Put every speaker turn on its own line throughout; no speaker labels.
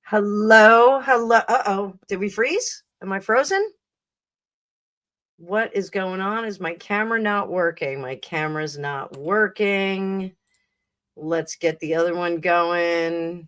Hello, hello. Uh-oh. Did we freeze? Am I frozen? What is going on? Is my camera not working? My camera's not working. Let's get the other one going.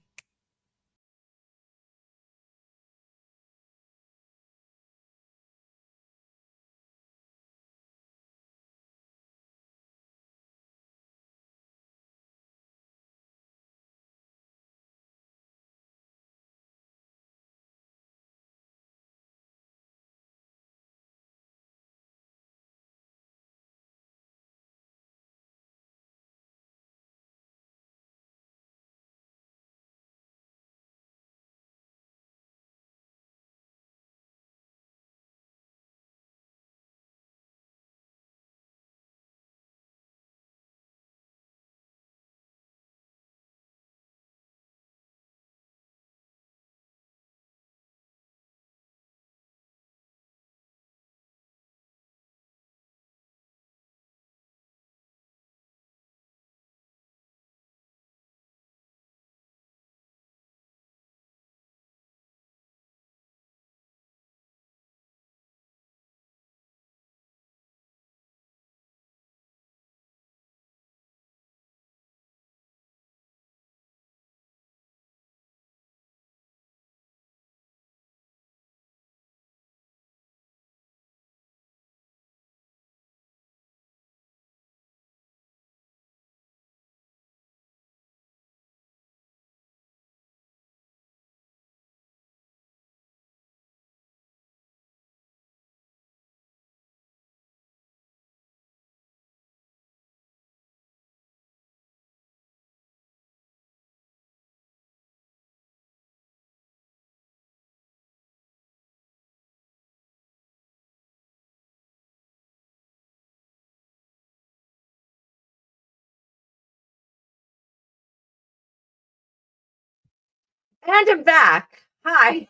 And I'm back. Hi.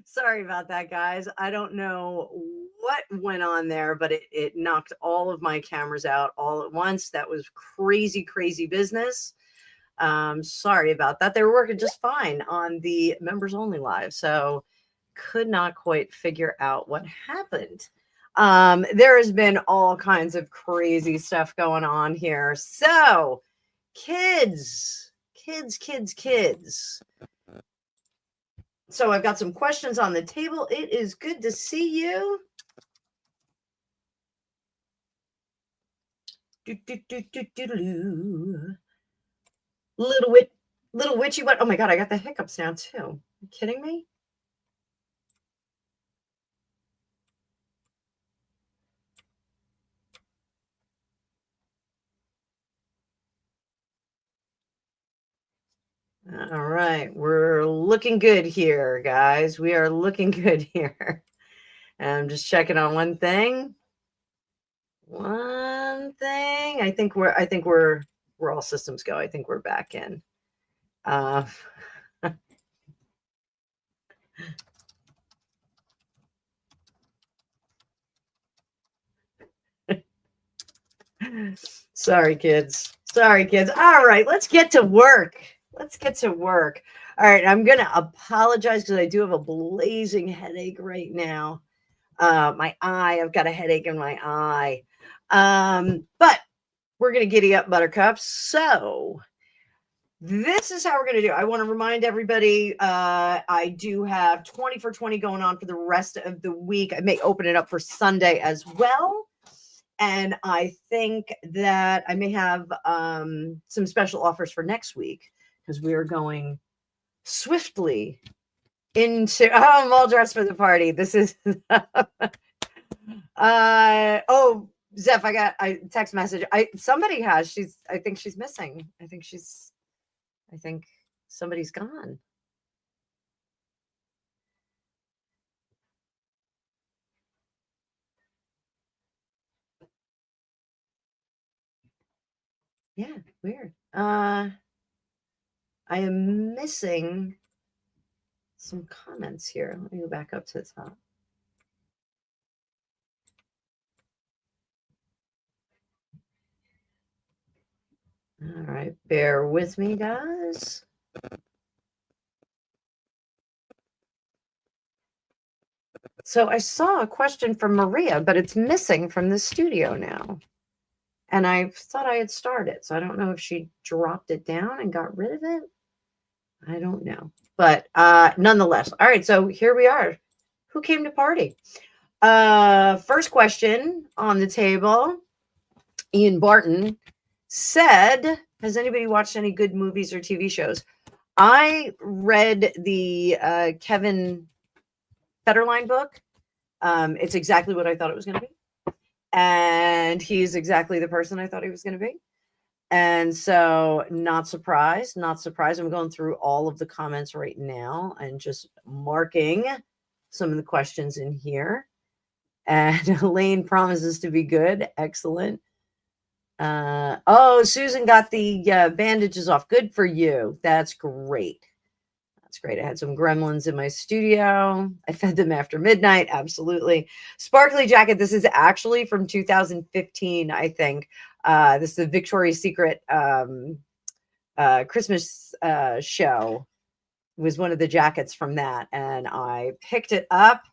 Sorry about that, guys. I don't know what went on there, but it knocked all of my cameras out all at once. That was crazy, crazy business. Sorry about that. They were working just fine on the members only live. So could not quite figure out what happened. There has been all kinds of crazy stuff going on here. So, kids. So I've got some questions on the table. It is good to see you. Little witchy what? Oh my god, I got the hiccups now too. Are you kidding me? All right, we're looking good here, guys. We are looking good here. And I'm just checking on one thing. I think we're all systems go. I think we're back in. Sorry, kids. All right, let's get to work. All right, I'm going to apologize because I do have a blazing headache right now. I've got a headache in my eye. But we're going to giddy up, buttercups. So this is how we're going to do. I want to remind everybody, I do have 20 for 20 going on for the rest of the week. I may open it up for Sunday as well. And I think that I may have some special offers for next week because we are going swiftly into I'm all dressed for the party. This is Zeph, I got a text message. Somebody has. I think she's missing. I think somebody's gone. Yeah, weird. I am missing some comments here. Let me go back up to the top. All right, bear with me, guys. So I saw a question from Maria, but it's missing from the studio now. And I thought I had started. So I don't know if she dropped it down and got rid of it. I don't know. But nonetheless. All right, so here we are. Who came to party? First question on the table. Ian Barton said, has anybody watched any good movies or TV shows? I read the Kevin Federline book. It's exactly what I thought it was going to be. And he's exactly the person I thought he was going to be. And so not surprised. I'm going through all of the comments right now and just marking some of the questions in here. And Elaine promises to be good. Excellent. Susan got the bandages off. Good for you. That's great. I had some gremlins in my studio. I fed them after midnight. Absolutely. Sparkly jacket. This is actually from 2015, I think. This is the Victoria's Secret Christmas show. It was one of the jackets from that. And I picked it up.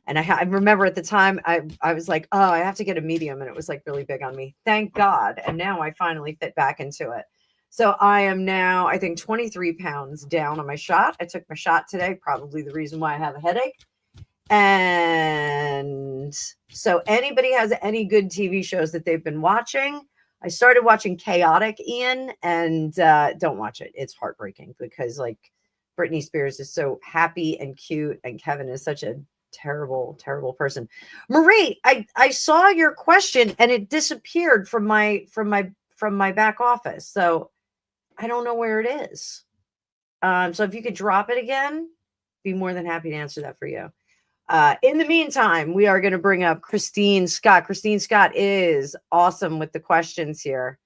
And I remember at the time, I was like, oh, I have to get a medium. And it was like really big on me. Thank God. And now I finally fit back into it. So I am now, I think, 23 pounds down on my shot. I took my shot today, probably the reason why I have a headache. And so anybody has any good TV shows that they've been watching? I started watching Chaotic, Ian, and don't watch it. It's heartbreaking because like Britney Spears is so happy and cute and Kevin is such a terrible person. Marie, I saw your question and it disappeared from my back office. So I don't know where it is. So if you could drop it again, be more than happy to answer that for you. In the meantime, we are going to bring up Christine Scott. Christine Scott is awesome with the questions here.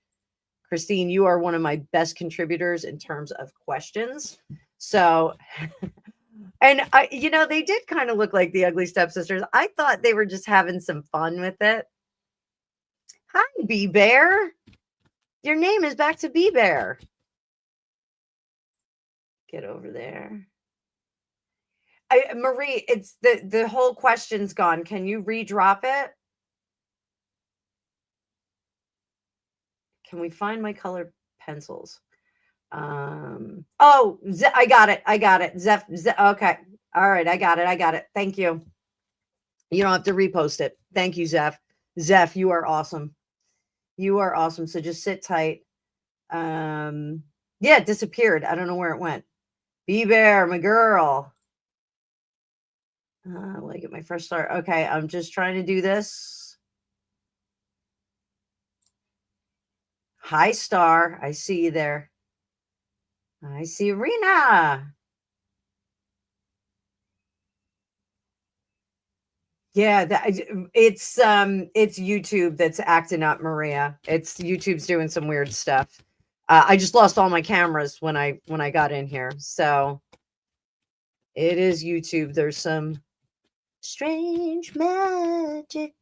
Christine, you are one of my best contributors in terms of questions. So, and they did kind of look like the Ugly Stepsisters. I thought they were just having some fun with it. Hi, Bee Bear. Your name is back to Bee Bear. Get over there. Marie, it's the whole question's gone. Can you redrop it? Can we find my colored pencils? Oh, I got it. I got it. Zeph, okay. All right. I got it. I got it. Thank you. You don't have to repost it. Thank you, Zeph. Zeph, you are awesome. You are awesome. So just sit tight. Yeah, it disappeared. I don't know where it went. B-Bear, my girl. Will I get my fresh start? Okay, I'm just trying to do this. Hi, Star. I see you there. I see Rena. Yeah, it's YouTube that's acting up, Maria. It's YouTube's doing some weird stuff. I just lost all my cameras when I got in here, so it is YouTube. There's some strange magic.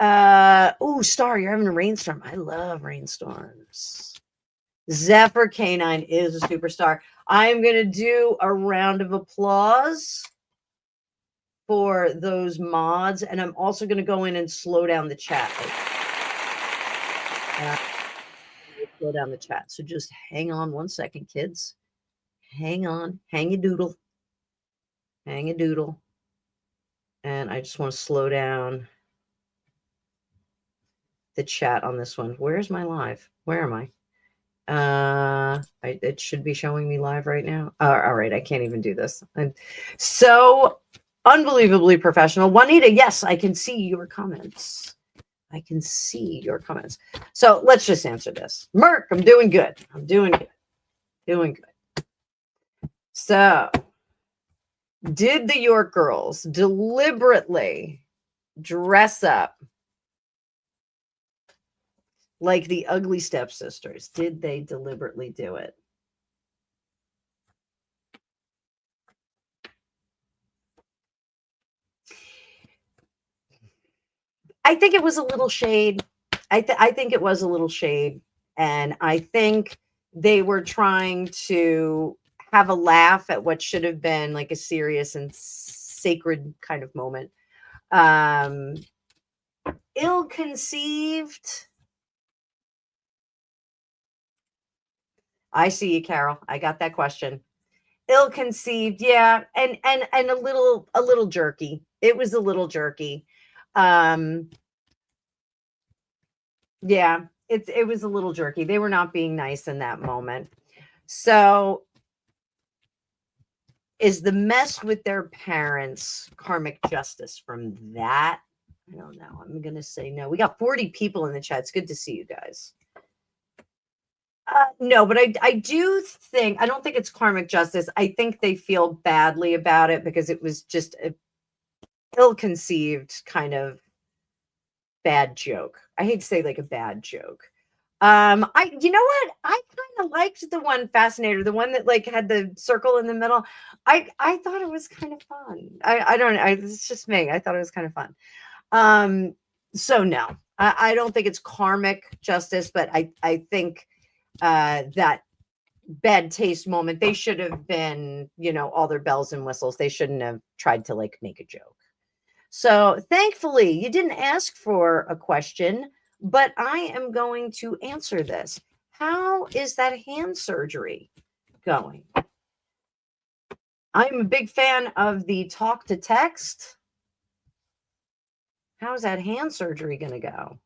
Oh, Star, you're having a rainstorm. I love rainstorms. Zephyr Canine is a superstar. I'm gonna do a round of applause for those mods, and I'm also going to go in and slow down the chat. Slow down the chat. So just hang on 1 second, kids. Hang on. Hang a doodle. Hang a doodle. And I just want to slow down the chat on this one. Where's my live? Where am I? It should be showing me live right now. All right. I can't even do this. I'm so unbelievably professional. Juanita, yes, I can see your comments. I can see your comments. So let's just answer this. Merc, I'm doing good. I'm doing good. Doing good. So, did the York girls deliberately dress up like the ugly stepsisters? Did they deliberately do it? I think it was a little shade. I think it was a little shade. And I think they were trying to have a laugh at what should have been like a serious and sacred kind of moment. Ill-conceived. I see you, Carol. I got that question. Ill-conceived, yeah, and a little jerky. It was a little jerky. Yeah, it was a little jerky. They were not being nice in that moment. So is the mess with their parents karmic justice from that? I don't know. I'm going to say no. We got 40 people in the chat. It's good to see you guys. No, but I do think, I don't think it's karmic justice. I think they feel badly about it because it was just a ill-conceived kind of bad joke. I hate to say like a bad joke. You know what? I kind of liked the one Fascinator, the one that like had the circle in the middle. I thought it was kind of fun. I don't know. It's just me. I thought it was kind of fun. So no, I don't think it's karmic justice, but I think that bad taste moment, they should have been, all their bells and whistles. They shouldn't have tried to like make a joke. So thankfully you didn't ask for a question, but I am going to answer this. How is that hand surgery going? I'm a big fan of the talk to text. How's that hand surgery going to go?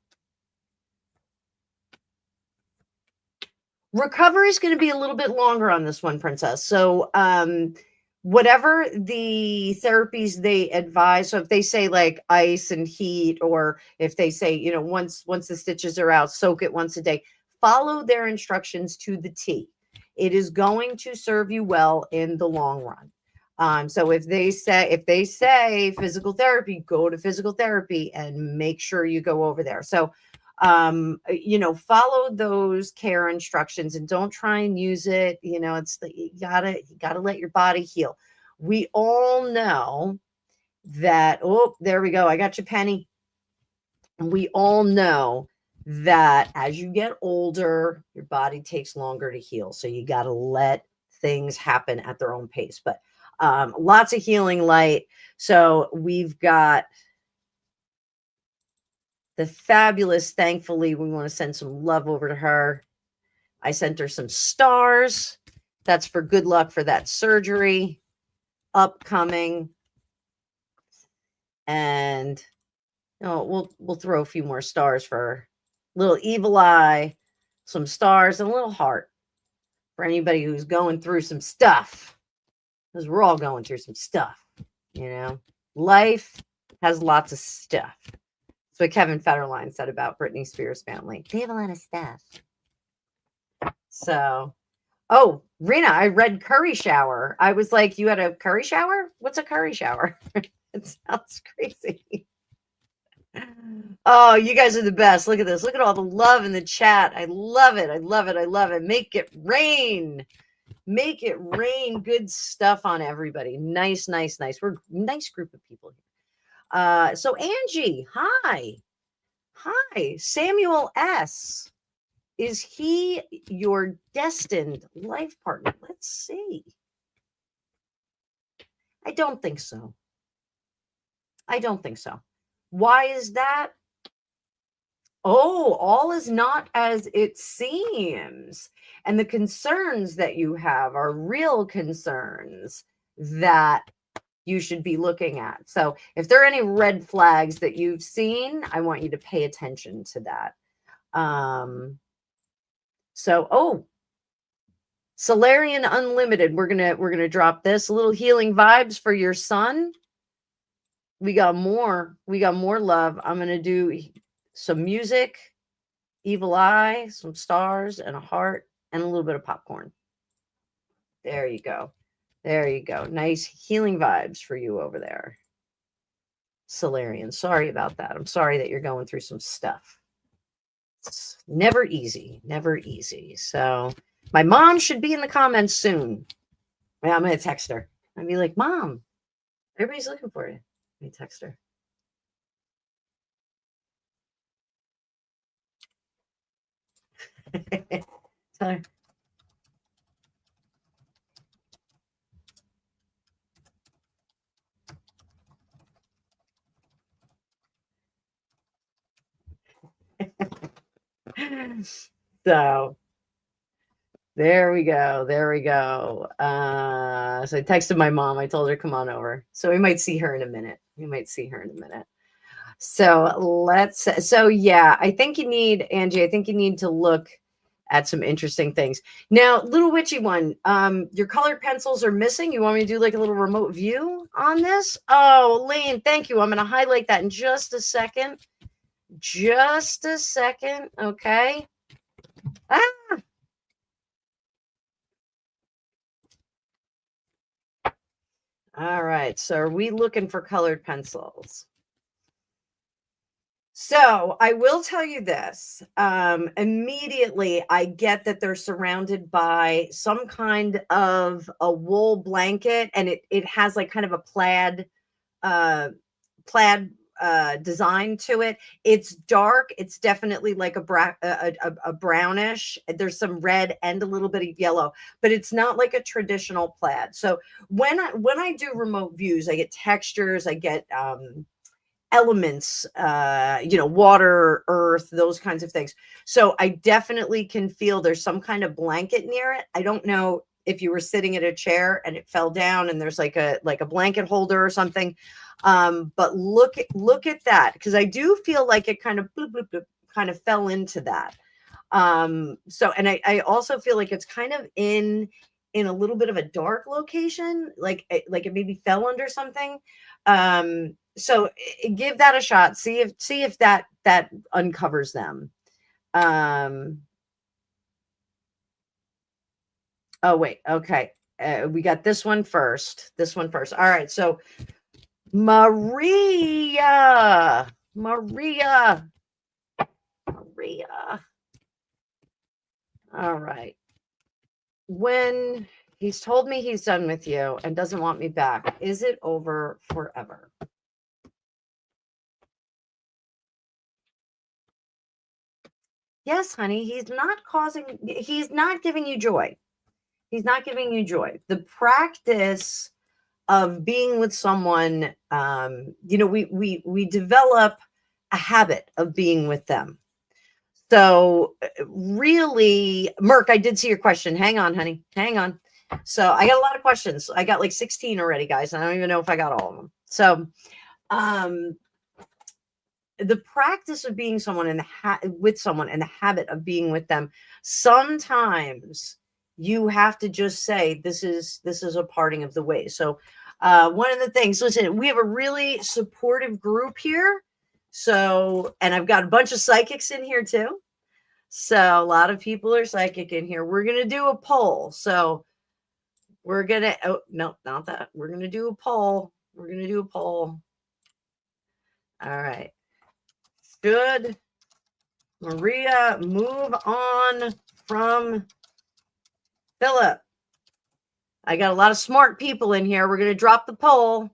Recovery is going to be a little bit longer on this one, Princess. So, whatever the therapies they advise, so if they say like ice and heat, or if they say, once the stitches are out, soak it once a day, follow their instructions to the T. It is going to serve you well in the long run. So if they say physical therapy, go to physical therapy and make sure you go over there. So follow those care instructions and don't try and use it. It's you gotta let your body heal. We all know that. Oh, there we go. I got you, Penny. We all know that as you get older, your body takes longer to heal. So you got to let things happen at their own pace. But Lots of healing light. So we've got the fabulous, thankfully, we want to send some love over to her. I sent her some stars. That's for good luck for that surgery upcoming. And we'll throw a few more stars for her. Little evil eye, some stars, and a little heart for anybody who's going through some stuff. Because we're all going through some stuff, you know. Life has lots of stuff. That's what Kevin Federline said about Britney Spears' family. They have a lot of stuff. So, oh, Rena, I read curry shower. I was like, you had a curry shower? What's a curry shower? It sounds crazy. Oh, you guys are the best. Look at this. Look at all the love in the chat. I love it. I love it. I love it. Make it rain. Make it rain. Good stuff on everybody. Nice, nice, nice. We're a nice group of people here. So Angie, hi. Hi. Samuel S. Is he your destined life partner? Let's see. I don't think so. I don't think so. Why is that? Oh, all is not as it seems. And the concerns that you have are real concerns that you should be looking at. So if there are any red flags that you've seen, I want you to pay attention to that. Solarian Unlimited. We're gonna drop this. Little healing vibes for your son. We got more love. I'm gonna do some music, evil eye, some stars, and a heart, and a little bit of popcorn. There you go. There you go. Nice healing vibes for you over there, Solarian. Sorry about that. I'm sorry that you're going through some stuff. It's never easy. Never easy. So my mom should be in the comments soon. Yeah, I'm going to text her. I'd be like, Mom, everybody's looking for you. Let me text her. Tell her. So there we go. There we go. So I texted my mom. I told her, come on over. So we might see her in a minute. So yeah, I think you need, Angie, I think you need to look at some interesting things. Now, little witchy one, your colored pencils are missing. You want me to do like a little remote view on this? Oh, Elaine, thank you. I'm going to highlight that in just a second. Just a second. Okay. All right. So are we looking for colored pencils? So I will tell you this. Immediately, I get that they're surrounded by some kind of a wool blanket, and it has like kind of a plaid design to it. It's dark. It's definitely like a brownish. There's some red and a little bit of yellow, but it's not like a traditional plaid. So when I do remote views, I get textures. I get elements, water, earth, those kinds of things. So I definitely can feel there's some kind of blanket near it. I don't know if you were sitting at a chair and it fell down and there's like a blanket holder or something. But look at that, because I do feel like it kind of bloop, bloop, bloop, kind of fell into that. And I also feel like it's kind of in a little bit of a dark location, like it maybe fell under something. So give that a shot. See if that uncovers them. Oh wait, okay. We got this one first. All right. So Maria. All right. When he's told me he's done with you and doesn't want me back, is it over forever? Yes, honey, he's not giving you joy. The practice of being with someone, we develop a habit of being with them. So really, Merck, I did see your question. Hang on, honey. Hang on. So I got a lot of questions. I got like 16 already, guys. I don't even know if I got all of them. So the practice of being someone with someone and the habit of being with them, sometimes you have to just say, this is a parting of the ways. So one of the things, listen, we have a really supportive group here. So, and I've got a bunch of psychics in here too. So a lot of people are psychic in here. We're going to do a poll. So we're going to, oh, no, not that. We're going to do a poll. We're going to do a poll. All right. Should Maria move on from Philip? I got a lot of smart people in here. We're going to drop the poll.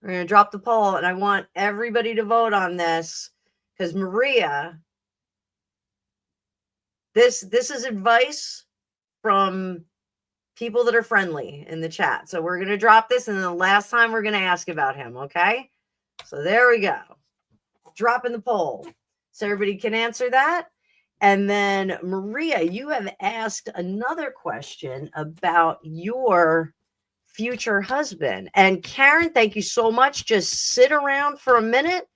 We're going to drop the poll, and I want everybody to vote on this because Maria, this is advice from people that are friendly in the chat. So we're going to drop this, and then the last time we're going to ask about him, okay? So there we go. Dropping the poll so everybody can answer that. And then Maria, you have asked another question about your future husband. And Karen, thank you so much. Just sit around for a minute.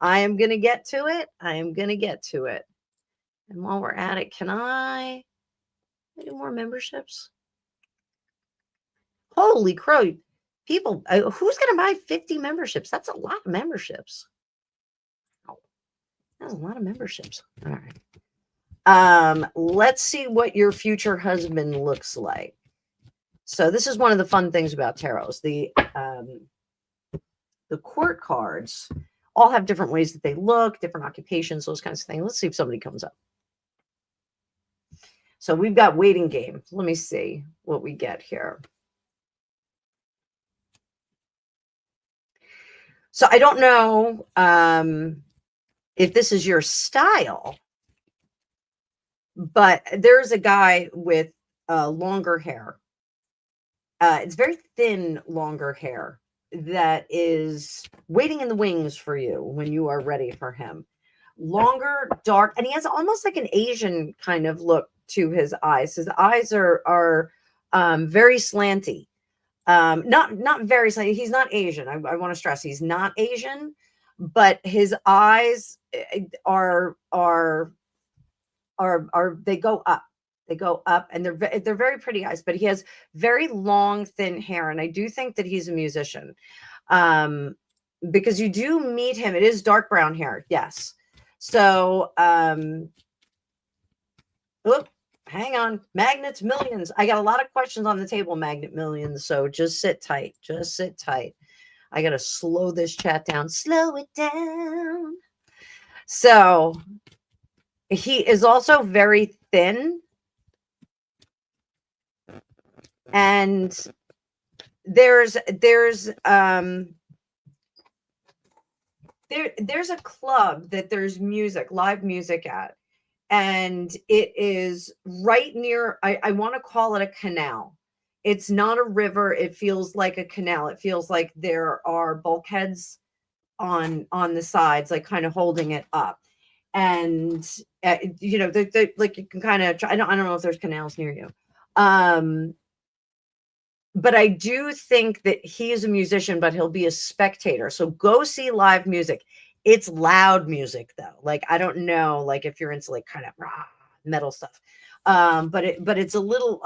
I am going to get to it. And while we're at it, can I do more memberships? Holy crow. People, who's going to buy 50 memberships? That's a lot of memberships. Oh, that's a lot of memberships. All right. Let's see what your future husband looks like. So this is one of the fun things about tarots. The court cards all have different ways that they look, different occupations, those kinds of things. Let's see if somebody comes up. So we've got waiting game. Let me see what we get here. So I don't know if this is your style, but there's a guy with longer hair. It's very thin, longer hair that is waiting in the wings for you when you are ready for him. Longer, dark, and he has almost like an Asian kind of look to his eyes. His eyes are very slanty. Not very slanty. He's not Asian. I want to stress he's not Asian, but his eyes are they go up. They go up, and they're very pretty eyes, but he has very long, thin hair. And I do think that he's a musician because you do meet him. It is dark brown hair. Yes. So, hang on. Magnets Millions. I got a lot of questions on the table, Magnet Millions. So just sit tight. Just sit tight. I got to slow this chat down. Slow it down. So he is also very thin. And there's a club that there's live music at, and it is right near, I want to call it a canal. It's not a river. It feels like a canal. It feels like there are bulkheads on the sides, like kind of holding it up. And like you can kind of try, I don't know if there's canals near you. But I do think that he is a musician, but he'll be a spectator. So go see live music. It's loud music though. Like, I don't know, like if you're into like kind of metal stuff. But it's a little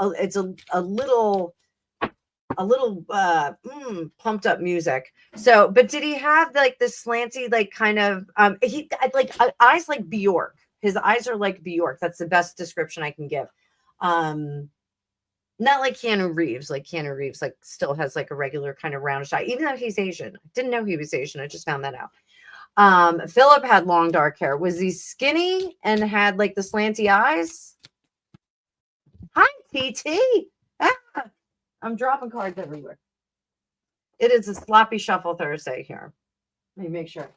pumped up music. So, but did he have like this slanty, like kind of, he like eyes like Bjork. His eyes are like Bjork. That's the best description I can give. Not like Keanu Reeves. Like Keanu Reeves, like still has like a regular kind of roundish eye, even though he's Asian. I didn't know he was Asian. I just found that out. Philip had long dark hair. Was he skinny and had like the slanty eyes? Hi, TT. I'm dropping cards everywhere. It is a sloppy shuffle Thursday here. Let me make sure.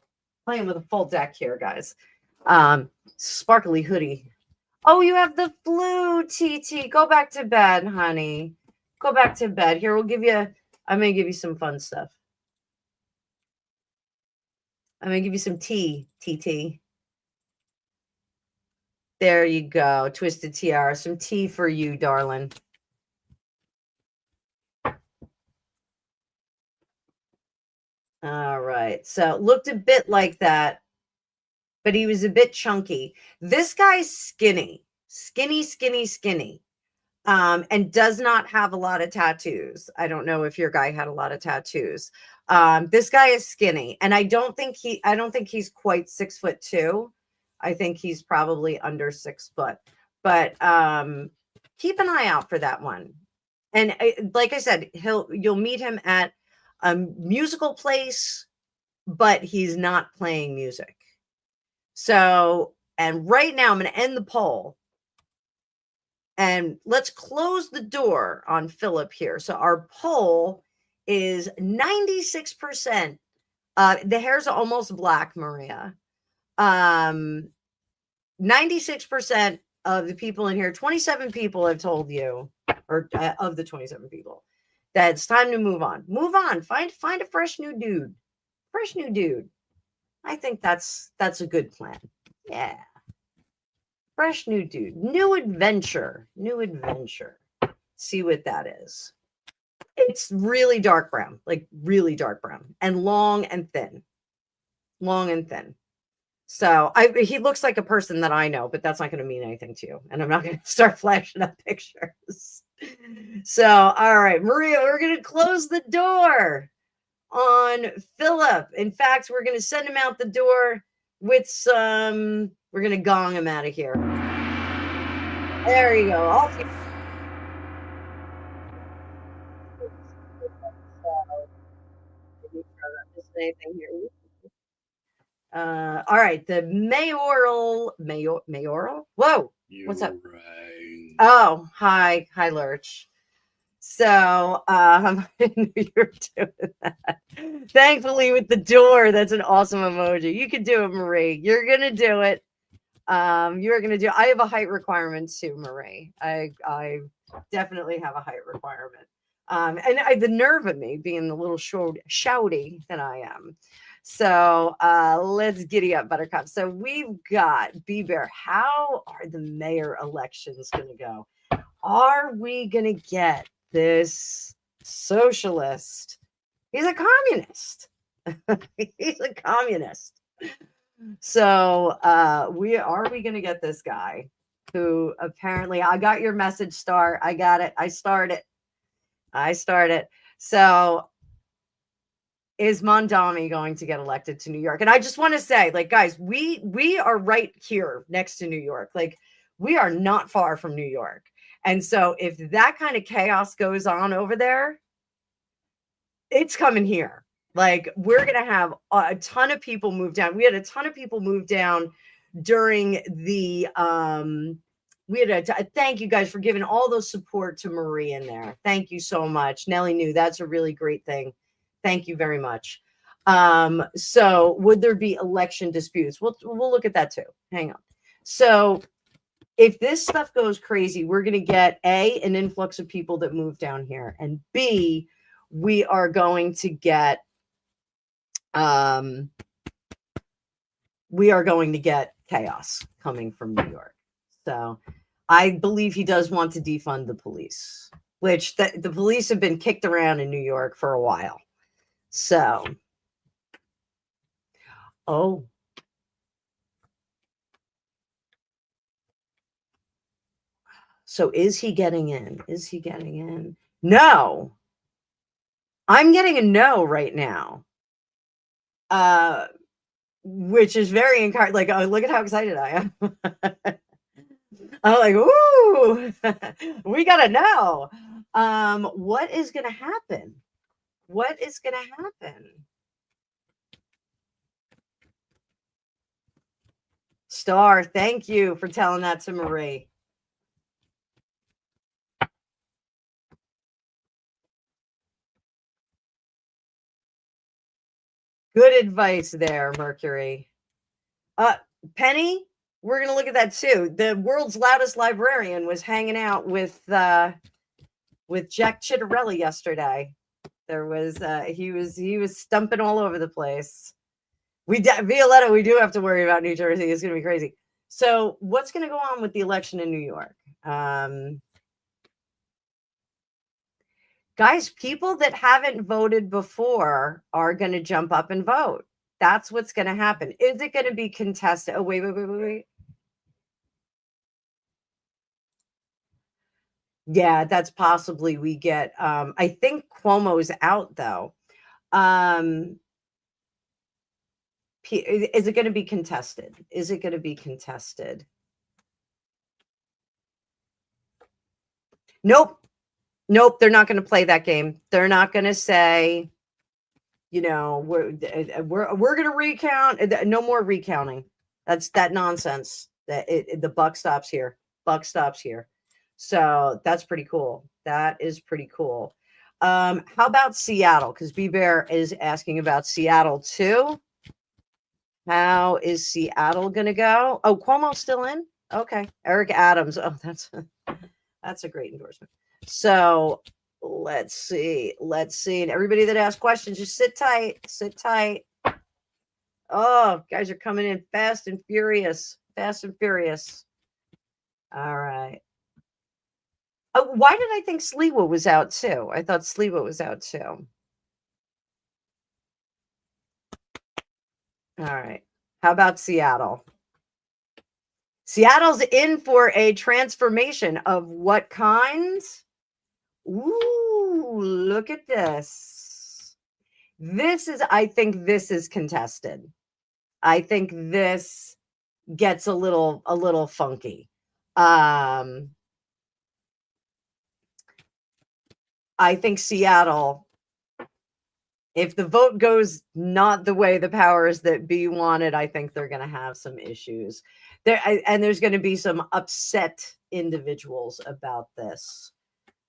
Playing with a full deck here, guys. Sparkly hoodie. Oh, you have the flu, TT. Go back to bed, honey. Go back to bed. Here, we'll give you I'm going to give you some fun stuff. I'm going to give you some tea, TT. There you go. Twisted Tiara. Some tea for you, darling. All right. So it looked a bit like that, but he was a bit chunky. This guy's skinny, skinny. And does not have a lot of tattoos. I don't know if your guy had a lot of tattoos. This guy is skinny, and I don't think he's quite 6'2". I think he's probably under 6 foot. But keep an eye out for that one. And like I said, you'll meet him at a musical place, but he's not playing music. So, and right now I'm going to end the poll. And let's close the door on Philip here. So our poll is 96%. The hair's almost black, Maria. 96% of the people in here, 27 people have told you, or of the 27 people, that it's time to move on. Move on. Find a fresh new dude. I think that's a good plan. Yeah. Fresh new dude. New adventure. See what that is. It's really dark brown, like really dark brown, and long and thin. So he looks like a person that I know, but that's not going to mean anything to you. And I'm not going to start flashing up pictures. So, all right, Maria, we're going to close the door on Philip. In fact, we're going to send him out the door with we're going to gong him out of here. There you go. Anything here. All right, the mayoral. Whoa, what's up? Right. Oh, hi, Lurch. So, I knew you were doing that. Thankfully, with the door, that's an awesome emoji. You can do it, Marie. You're gonna do it. You're gonna do. I have a height requirement too, Marie. I definitely have a height requirement. And the nerve of me being the little shouty that I am. So let's giddy up, Buttercup. So we've got B-Bear. How are the mayor elections going to go? Are we going to get this socialist? He's a communist. He's a communist. So we going to get this guy who apparently, I got your message, Star. I got it. I started. So is Mondami going to get elected to New York? And I just want to say, like, guys, we are right here next to New York. Like, we are not far from New York. And so if that kind of chaos goes on over there, it's coming here. Like, we're going to have a ton of people move down. We had a ton of people move down during the thank you guys for giving all those support to Marie in there. Thank you so much. Nellie knew that's a really great thing. Thank you very much. So would there be election disputes? We'll look at that too. Hang on. So if this stuff goes crazy, we're going to get an influx of people that move down here, and B, we are going to get chaos coming from New York. So I believe he does want to defund the police, which the police have been kicked around in New York for a while. So, so is he getting in? No. I'm getting a no right now. Which is very encouraging. Like, oh, look at how excited I am. I'm like, ooh, we gotta know. What is gonna happen? Star, thank you for telling that to Marie. Good advice there, Mercury. Penny, we're going to look at that too. The world's loudest librarian was hanging out with Jack Chittarelli yesterday. There was he was stumping all over the place. Violetta, we do have to worry about New Jersey. It's going to be crazy. So, what's going to go on with the election in New York? Guys, people that haven't voted before are going to jump up and vote. That's what's going to happen. Is it going to be contested? Oh, wait. Yeah, that's possibly we get. I think Cuomo's out though. Is it going to be contested? Is it going to be contested? Nope. They're not going to play that game. They're not going to say, we're going to recount. No more recounting. That's that nonsense. The buck stops here. Buck stops here. So that's pretty cool. That is pretty cool. How about Seattle? Because B Bear is asking about Seattle too. How is Seattle going to go? Oh, Cuomo's still in? Okay. Eric Adams. Oh, that's a great endorsement. So let's see. And everybody that asks questions, just sit tight. Sit tight. Oh, guys are coming in fast and furious. Fast and furious. All right. Oh, why did I think Sliwa was out too? I thought Sliwa was out too. All right. How about Seattle? Seattle's in for a transformation of what kind? Ooh, look at this. I think this is contested. I think this gets a little funky. I think Seattle, if the vote goes not the way the powers that be wanted, I think they're going to have some issues there. And there's going to be some upset individuals about this.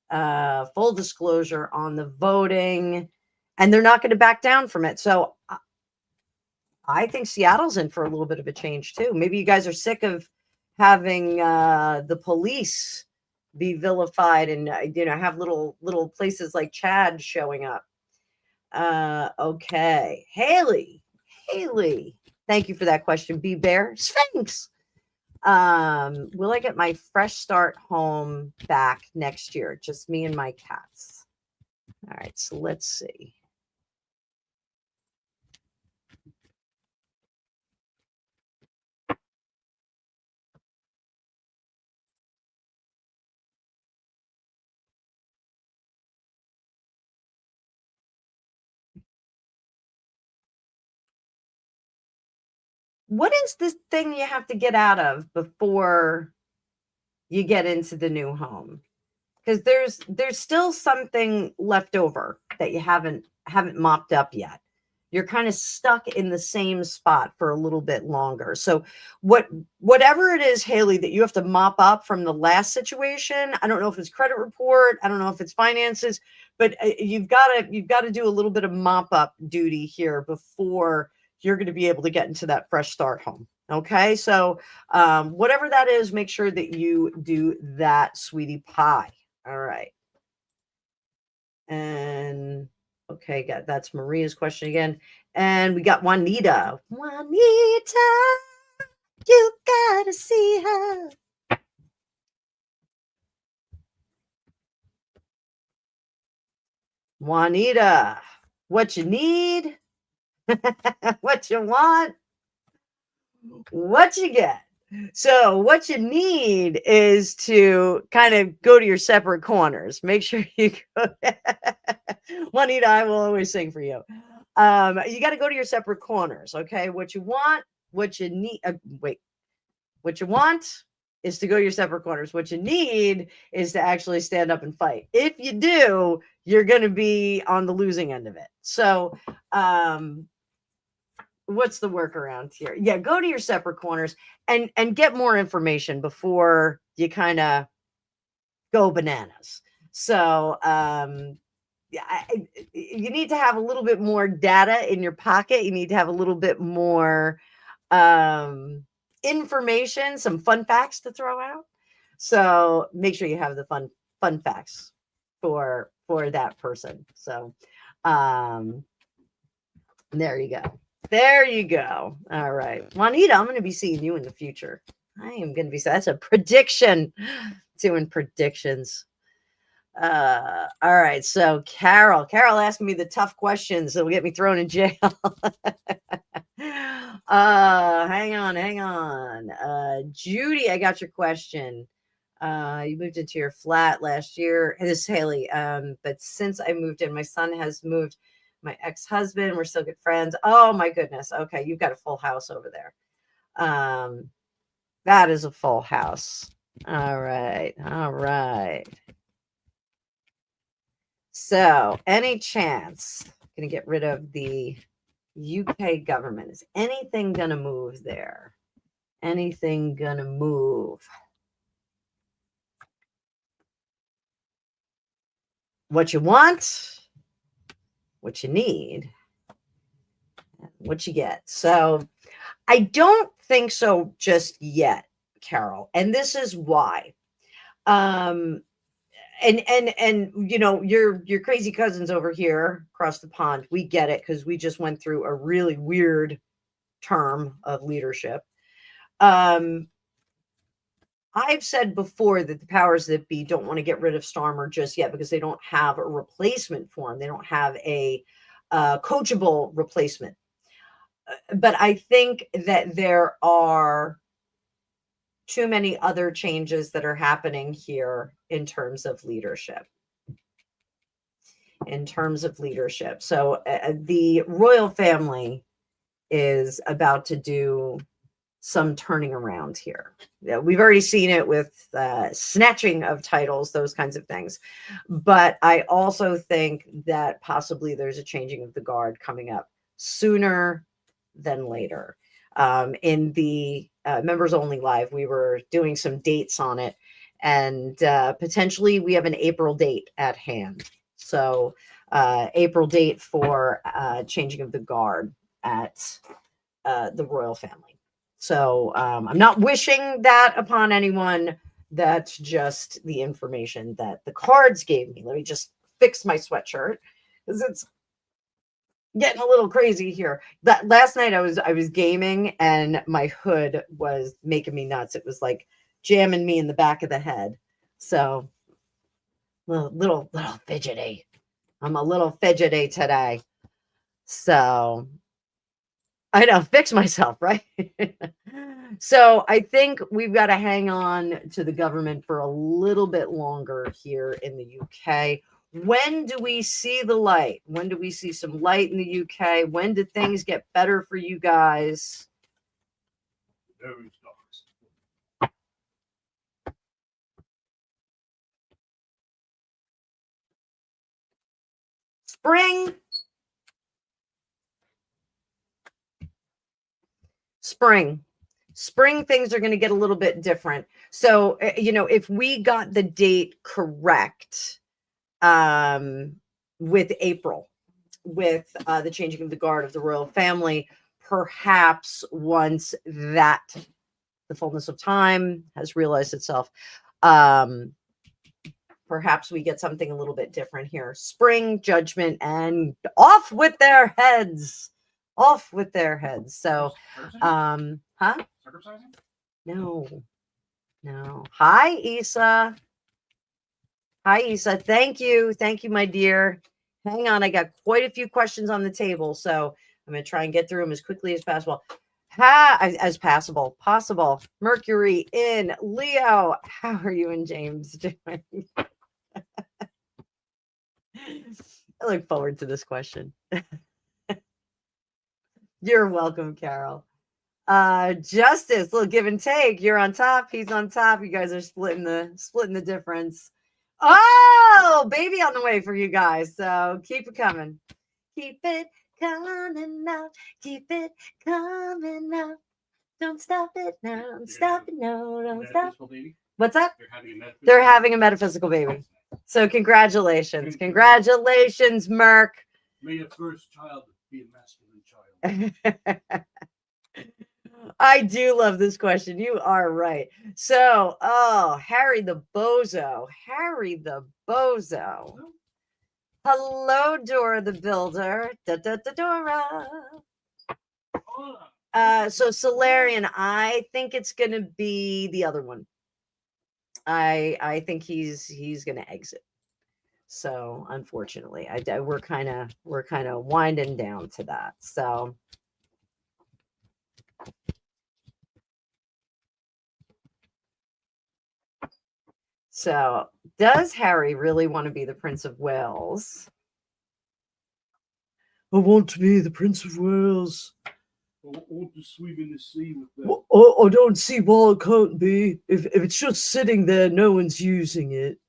Full disclosure on the voting, and they're not going to back down from it. So I think Seattle's in for a little bit of a change too. Maybe you guys are sick of having the police be vilified and have little places like Chad showing up. Okay, Haley, thank you for that question. B Bear Sphinx. Will I get my Fresh Start home back next year? Just me and my cats. All right, so let's see. What is this thing you have to get out of before you get into the new home? Because there's still something left over that you haven't mopped up yet. You're kind of stuck in the same spot for a little bit longer. So whatever it is, Haley, that you have to mop up from the last situation, I don't know if it's credit report, I don't know if it's finances, but you've got to do a little bit of mop up duty here before you're going to be able to get into that Fresh Start home. Okay, so whatever that is, make sure that you do that, sweetie pie. All right. And okay, that's Maria's question again. And we got Juanita. Juanita, you gotta see her. Juanita, what you need, what you want, what you get. So what you need is to kind of go to your separate corners. Make sure you go. Juanita, I will always sing for you. You got to go to your separate corners. Okay. What you want, what you need. What you want is to go to your separate corners. What you need is to actually stand up and fight. If you do, you're going to be on the losing end of it. So, what's the workaround here? Yeah, go to your separate corners and get more information before you kind of go bananas. So you need to have a little bit more data in your pocket. You need to have a little bit more information, some fun facts to throw out. So make sure you have the fun facts for that person. So There you go. There you go. All right. Juanita, I'm going to be seeing you in the future. I am going to be, that's a prediction. Doing predictions. All right. So Carol asking me the tough questions that will get me thrown in jail. Hang on. Judy, I got your question. You moved into your flat last year. This is Haley. But since I moved in, my son has moved. My ex-husband, we're still good friends. Oh my goodness. Okay, you've got a full house over there. That is a full house. All right. So, any chance going to get rid of the UK government? Is anything going to move there? Anything going to move? What you want, what you need, what you get. So, I don't think so just yet, Carol. And this is why. And you know, your crazy cousins over here across the pond, we get it because we just went through a really weird term of leadership. I've said before that the powers that be don't want to get rid of Starmer just yet because they don't have a replacement for him. They don't have a coachable replacement. But I think that there are too many other changes that are happening here in terms of leadership. So the royal family is about to do some turning around here. We've already seen it with snatching of titles, those kinds of things. But I also think that possibly there's a changing of the guard coming up sooner than later. In the members only live, we were doing some dates on it, and potentially we have an April date at hand. So April date for changing of the guard at the royal family. So I'm not wishing that upon anyone. That's just the information that the cards gave me. Let me just fix my sweatshirt because it's getting a little crazy here. That last night I was gaming and my hood was making me nuts. It was like jamming me in the back of the head. So little fidgety. I'm a little fidgety today. So I know, fix myself, right? So I think we've got to hang on to the government for a little bit longer here in the UK. When do we see the light? When do we see some light in the UK? When do things get better for you guys? Spring. Spring things are going to get a little bit different. So, you know, if we got the date correct with April, with the changing of the guard of the royal family, perhaps once that the fullness of time has realized itself, perhaps we get something a little bit different here. Spring, judgment, and off with their heads. So, circumcising? No. Hi, Isa. Thank you, my dear. Hang on, I got quite a few questions on the table, so I'm going to try and get through them as quickly as possible. As possible. Mercury in Leo. How are you and James doing? I look forward to this question. You're welcome, Carol. Justice, little give and take. You're on top, he's on top. You guys are splitting the difference. Oh, baby on the way for you guys. So keep it coming. Keep it coming out. Keep it coming out. Don't stop it now. Don't stop it. No, don't stop. Baby? What's that? They're having a metaphysical baby. So congratulations. Congratulations, Merc. May your first child be a masculine child. I do love this question. You are right. So, Harry the Bozo. Hello, Dora the Builder. Da, da, da, Dora. So Solarian, I think it's gonna be the other one. I think he's gonna exit. So unfortunately, we're kind of winding down to that. So does Harry really want to be the Prince of Wales? I want to be the Prince of Wales.
I want to swim in the sea with them.
Well, I don't see why it can't be. If it's just sitting there, no one's using it.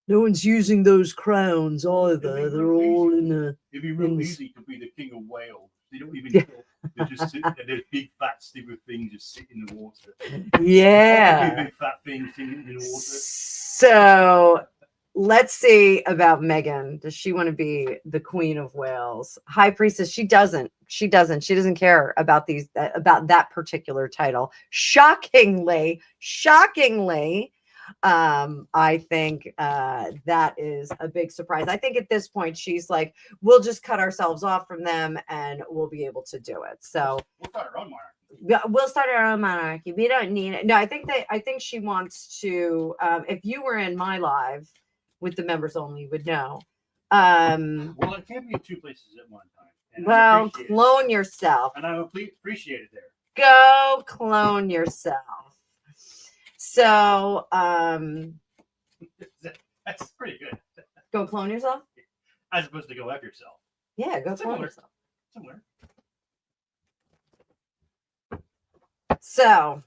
No one's using those crowns either. They're all in a.
It'd be real easy to be the King of Wales. They don't even talk. They just sit there. They're big, fat, stupid things just sit in the water.
Yeah.
Big, fat things sitting in the water.
So let's see about Meghan. Does she want to be the Queen of Wales? High Priestess, she doesn't. She doesn't care about about that particular title. Shockingly, I think that is a big surprise. I think at this point she's like, we'll just cut ourselves off from them and we'll be able to do it. So
we'll start our own monarchy.
Yeah, we'll start our own monarchy. We don't need it. No, I think she wants to. If you were in my live with the members only, you would know.
Well, it can't be in two places at one time.
Well, clone yourself.
And I appreciate it there.
Go clone yourself. So,
that's pretty good.
Go clone yourself?
As opposed to go F yourself.
Yeah, go clone yourself.
Somewhere.
So,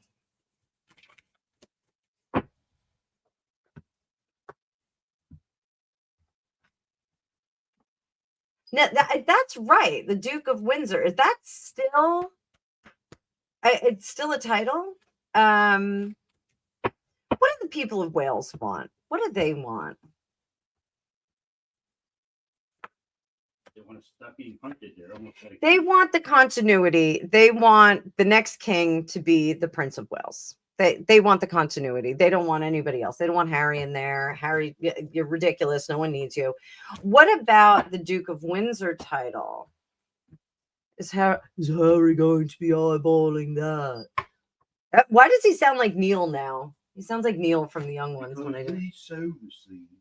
now that's right. The Duke of Windsor. Is that still? It's still a title. What do the people of Wales want? What do they want?
They want to stop being hunted.
They want the continuity. They want the next king to be the Prince of Wales. They want the continuity. They don't want anybody else. They don't want Harry in there. Harry, you're ridiculous. No one needs you. What about the Duke of Windsor title? Is Harry going to be eyeballing that? Why does he sound like Neil now? He sounds like Neil from the Young Ones. When I do.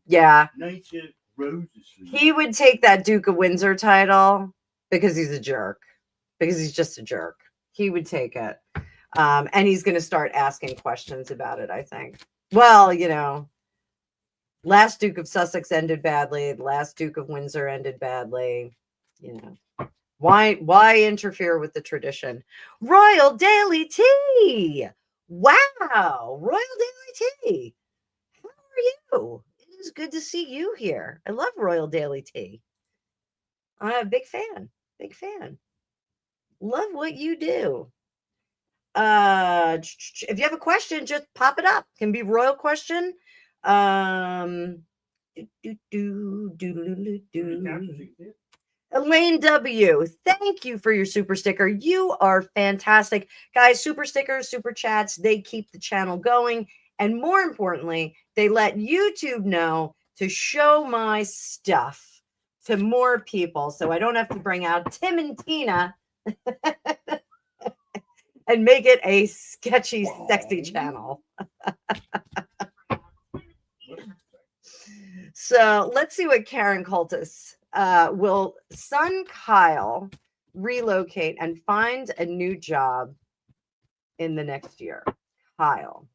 Yeah.
Nature rose the seed.
He would take that Duke of Windsor title because he's a jerk. Because he's just a jerk. He would take it. And he's going to start asking questions about it, I think. Well, last Duke of Sussex ended badly. The last Duke of Windsor ended badly. Why interfere with the tradition? Royal Daily Tea. Wow. Royal Daily Tea. How are you? It is good to see you here. I love Royal Daily Tea. I'm a big fan. Big fan. Love what you do. If you have a question, just pop it up. Can be royal question. Elaine W, thank you for your super sticker. You are fantastic. Guys, super stickers, super chats, they keep the channel going. And more importantly, they let YouTube know to show my stuff to more people. So I don't have to bring out Tim and Tina and make it a sketchy, sexy channel. So let's see what Karen Cultus will son Kyle relocate and find a new job in the next year. Kyle.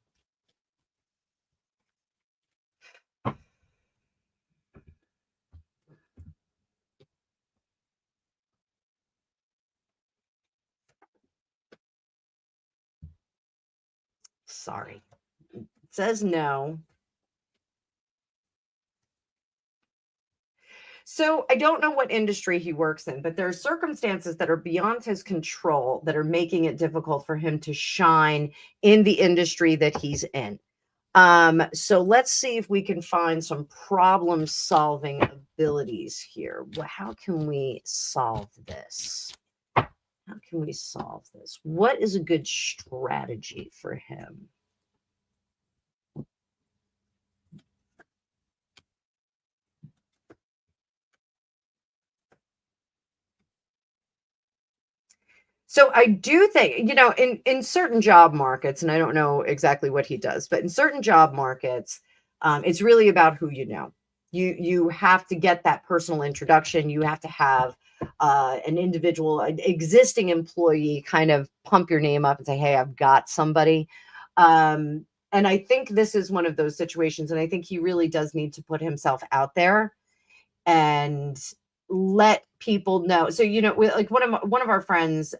Sorry. It says no. So I don't know what industry he works in, but there are circumstances that are beyond his control that are making it difficult for him to shine in the industry that he's in. So let's see if we can find some problem solving abilities here. Well, how can we solve this? How can we solve this? What is a good strategy for him? So I do think, in certain job markets, and I don't know exactly what he does, but in certain job markets, it's really about who you know. You have to get that personal introduction. You have to have an individual, an existing employee, kind of pump your name up and say, "Hey, I've got somebody." And I think this is one of those situations, and I think he really does need to put himself out there and let people know. So, like one of our friends,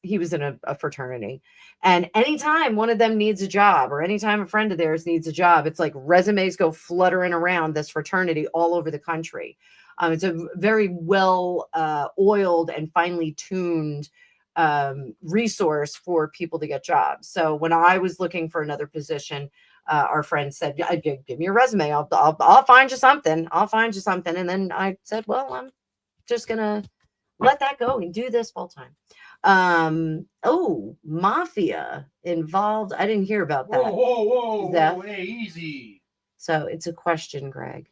he was in a fraternity, and anytime one of them needs a job, or anytime a friend of theirs needs a job, it's like resumes go fluttering around this fraternity all over the country. It's a very well oiled and finely tuned resource for people to get jobs. So when I was looking for another position, our friend said, Give me your resume. I'll find you something. I'll find you something." And then I said, well, I'm just going to let that go and do this full time. Oh, mafia involved. I didn't hear about that.
Whoa, hey, easy.
So it's a question, Greg.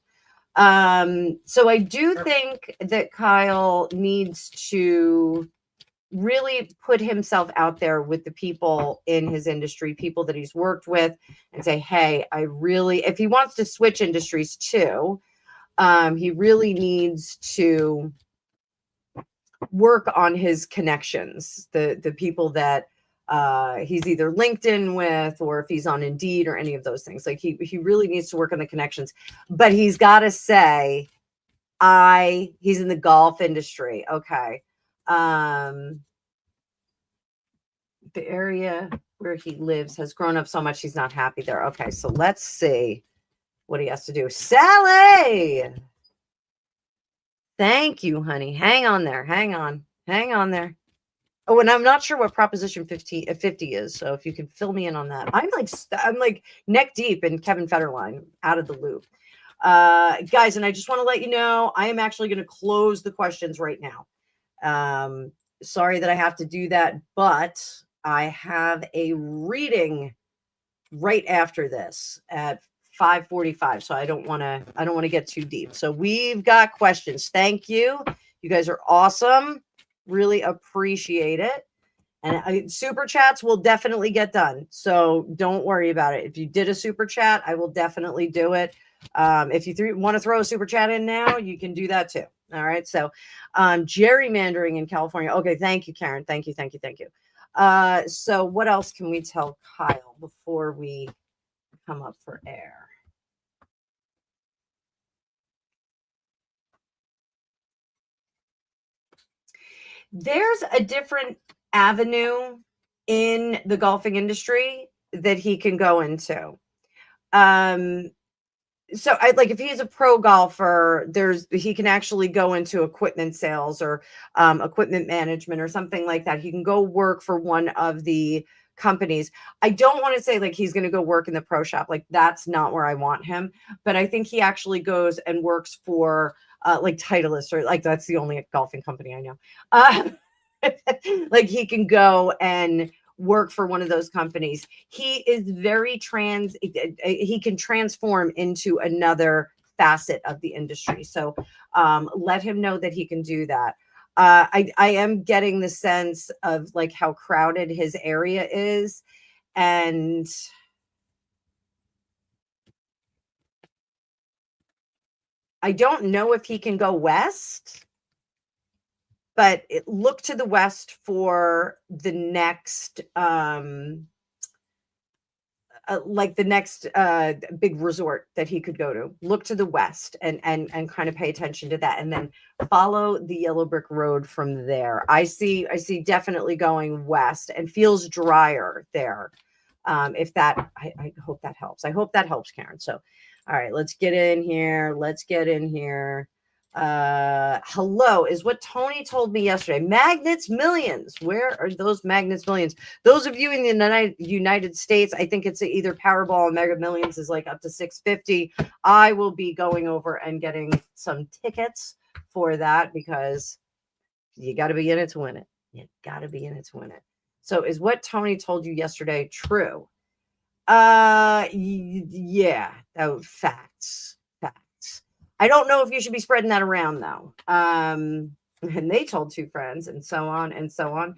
So I do think that Kyle needs to really put himself out there with the people in his industry, people that he's worked with, and say, "Hey, if he wants to switch industries too, he really needs to work on his connections, the people that he's either LinkedIn with, or if he's on Indeed or any of those things. Like he really needs to work on the connections, but he's got to say, he's in the golf industry. Okay. The area where he lives has grown up so much he's not happy there. Okay, so let's see what he has to do. Sally! Thank you, honey. Hang on there. Hang on there. Oh, and I'm not sure what Proposition 50 is, so if you can fill me in on that. I'm like neck deep in Kevin Federline, out of the loop. Guys, and I just want to let you know, I am actually going to close the questions right now. Sorry that I have to do that, but I have a reading right after this at 5:45, so I don't want to get too deep. So we've got questions. Thank you. You guys are awesome. Really appreciate it. And super chats will definitely get done. So don't worry about it. If you did a super chat, I will definitely do it. If you want to throw a super chat in now, you can do that too. All right. So gerrymandering in California. Okay. Thank you, Karen. Thank you. So what else can we tell Kyle before we come up for air? There's a different avenue in the golfing industry that he can go into. So I like, if he's a pro golfer, he can actually go into equipment sales or equipment management or something like that. He can go work for one of the companies. I don't want to say like he's going to go work in the pro shop. Like that's not where I want him. But I think he actually goes and works for like Titleist, or like that's the only golfing company I know. Like he can go and work for one of those companies. He is very he can transform into another facet of the industry. So let him know that he can do that. I am getting the sense of like how crowded his area is. And I don't know if he can go west, but look to the west for the next big resort that he could go to. Look to the west and kind of pay attention to that, and then follow the yellow brick road from there. I see definitely going west, and feels drier there. If that, I hope that helps. I hope that helps, Karen. So, all right, let's get in here. Hello is what Tony told me yesterday. Magnets Millions. Where are those Magnets Millions? Those of you in the United States, I think it's either Powerball or Mega Millions is like up to 650. I will be going over and getting some tickets for that, because you got to be in it to win it. So is what Tony told you yesterday true? Yeah. Facts. I don't know if you should be spreading that around though. And they told two friends, and so on and so on.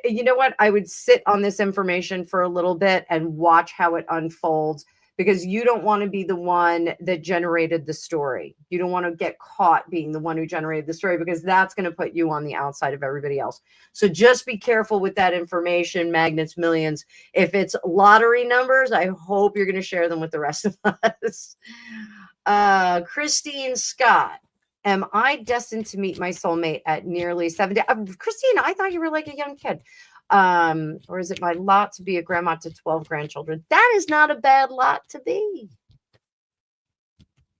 You know what? I would sit on this information for a little bit and watch how it unfolds, because you don't want to be the one that generated the story. You don't want to get caught being the one who generated the story, because that's going to put you on the outside of everybody else. So just be careful with that information, Magnets Millions. If it's lottery numbers, I hope you're going to share them with the rest of us. Christine Scott. Am I destined to meet my soulmate at nearly 70? Christine, I thought you were like a young kid. Or is it my lot to be a grandma to 12 grandchildren? That is not a bad lot to be.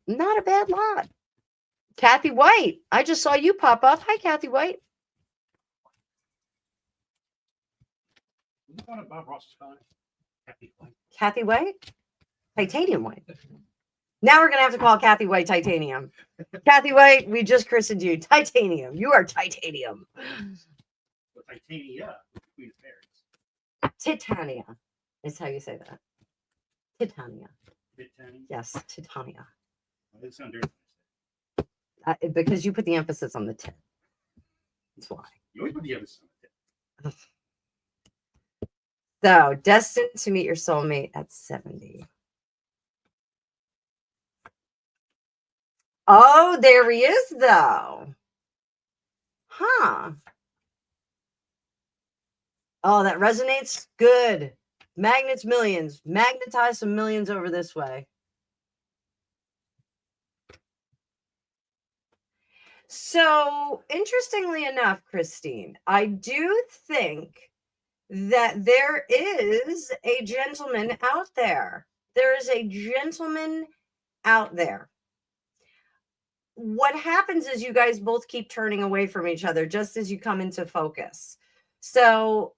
Not a bad lot. Kathy White, I just saw you pop up. Hi, Kathy White. Kathy White? Titanium White. Now we're going to have to call Kathy White Titanium. Kathy White, we just christened you Titanium. You are Titanium.
Titania.
Titania is how you say that. Titania.
Titania?
Yes, Titania.
It sounds different.
Because you put the emphasis on the tit. That's why.
You always put the emphasis on the tit.
So, destined to meet your soulmate at 70. Oh, there he is, though. Huh. Oh, that resonates. Good. Magnets Millions. Magnetize some millions over this way. So, interestingly enough, Christine, I do think that there is a gentleman out there. There is a gentleman out there. What happens is you guys both keep turning away from each other just as you come into focus. So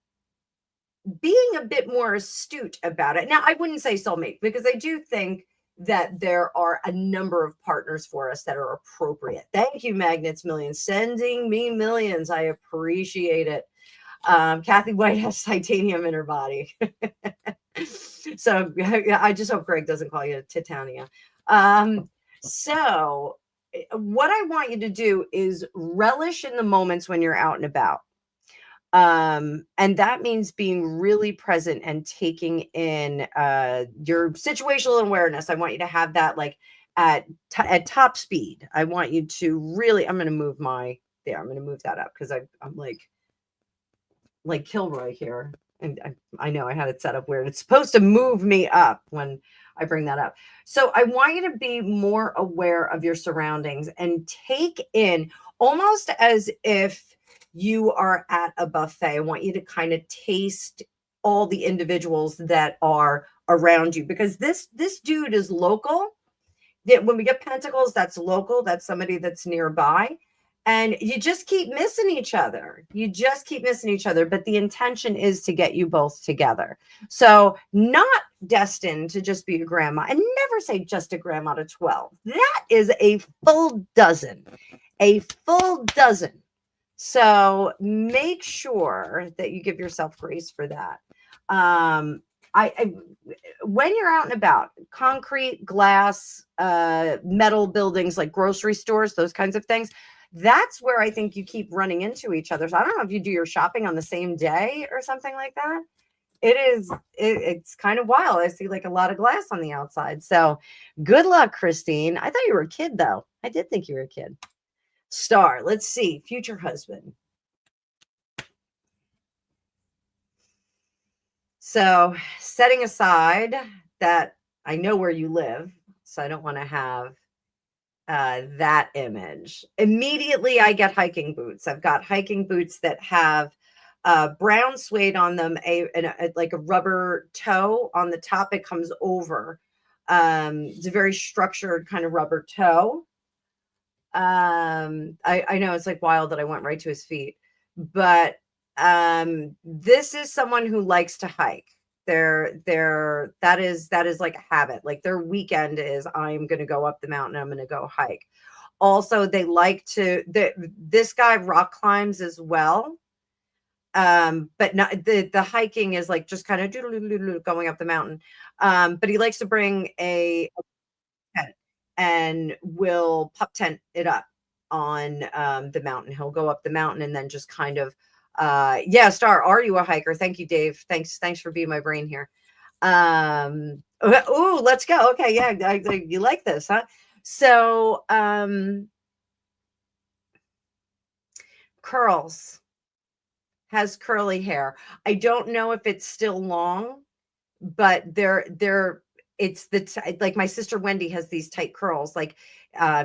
being a bit more astute about it. Now, I wouldn't say soulmate, because I do think that there are a number of partners for us that are appropriate. Thank you, Magnets Millions. Sending me millions. I appreciate it. Kathy White has titanium in her body. So I just hope Greg doesn't call you Titania. So what I want you to do is relish in the moments when you're out and about. And that means being really present and taking in your situational awareness. I want you to have that like at top speed. I want you to really, I'm going to move I'm going to move that up, because I'm like Kilroy here. And I know I had it set up weird. It's supposed to move me up when I bring that up. So I want you to be more aware of your surroundings and take in, almost as if you are at a buffet. I want you to kind of taste all the individuals that are around you, because this dude is local. When we get pentacles, that's local. That's somebody that's nearby. And you just keep missing each other. You just keep missing each other. But the intention is to get you both together. So not destined to just be a grandma. And never say just a grandma to 12. That is a full dozen. A full dozen. So make sure that you give yourself grace for that. When you're out and about, concrete, glass, metal buildings like grocery stores, those kinds of things, that's where I think you keep running into each other. So I don't know if you do your shopping on the same day or something like that. It's kind of wild. I see like a lot of glass on the outside. So good luck, Christine. I thought you were a kid, though. I did think you were a kid. Star, let's see. Future husband. So setting aside that I know where you live, so I don't want to have that image. Immediately, I get hiking boots. I've got hiking boots that have brown suede on them, like a rubber toe on the top. It comes over. It's a very structured kind of rubber toe. I know it's like wild that I went right to his feet, but this is someone who likes to hike. That is like a habit. Like their weekend is, I'm going to go up the mountain. I'm going to go hike. Also, they like to, this guy rock climbs as well. But not the hiking is like just kind of going up the mountain. But he likes to bring a tent and will pup tent it up. the mountain. He'll go up the mountain and then just kind of yeah, Star, are you a hiker? Thank you, Dave. Thanks for being my brain here. Ooh, let's go. Okay, yeah, you like this, huh? So curls, has curly hair. I don't know if it's still long, but they're it's like my sister Wendy has these tight curls. Like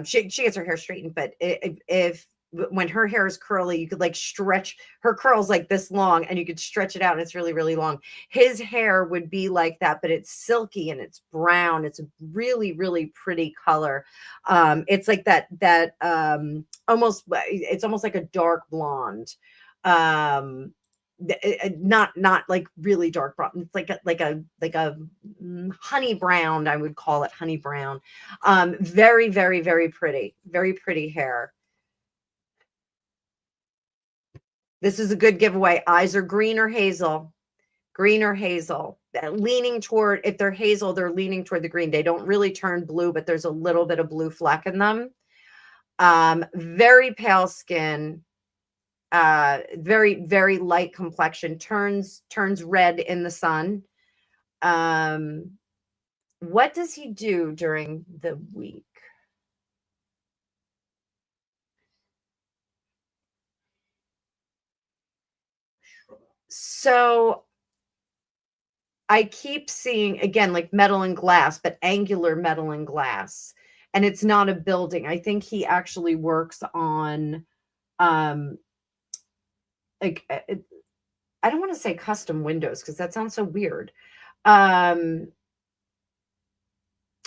she gets her hair straightened, but if when her hair is curly, you could like stretch her curls like this long and you could stretch it out and it's really, really long. His hair would be like that, but it's silky and it's brown. It's a really, really pretty color. It's like that almost, it's almost like a dark blonde. Not like really dark brown. It's like a honey brown, I would call it honey brown. Very, very, very pretty hair. This is a good giveaway. Eyes are green or hazel. Green or hazel. Leaning toward, if they're hazel, they're leaning toward the green. They don't really turn blue, but there's a little bit of blue fleck in them. Very pale skin. Very, very light complexion. Turns red in the sun. What does he do during the week? So I keep seeing, again, like metal and glass, but angular metal and glass. And it's not a building. I think he actually works on, like, I don't want to say custom windows because that sounds so weird. Oh,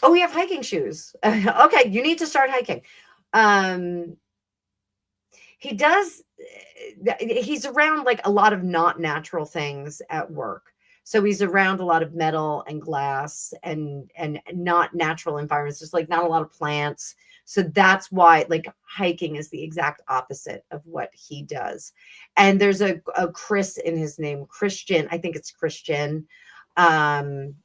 we have hiking shoes. Okay, you need to start hiking. He does, he's around like a lot of not natural things at work. So he's around a lot of metal and glass and not natural environments. There's like not a lot of plants. So that's why like hiking is the exact opposite of what he does. And there's a Chris in his name, Christian. I think it's Christian. Trying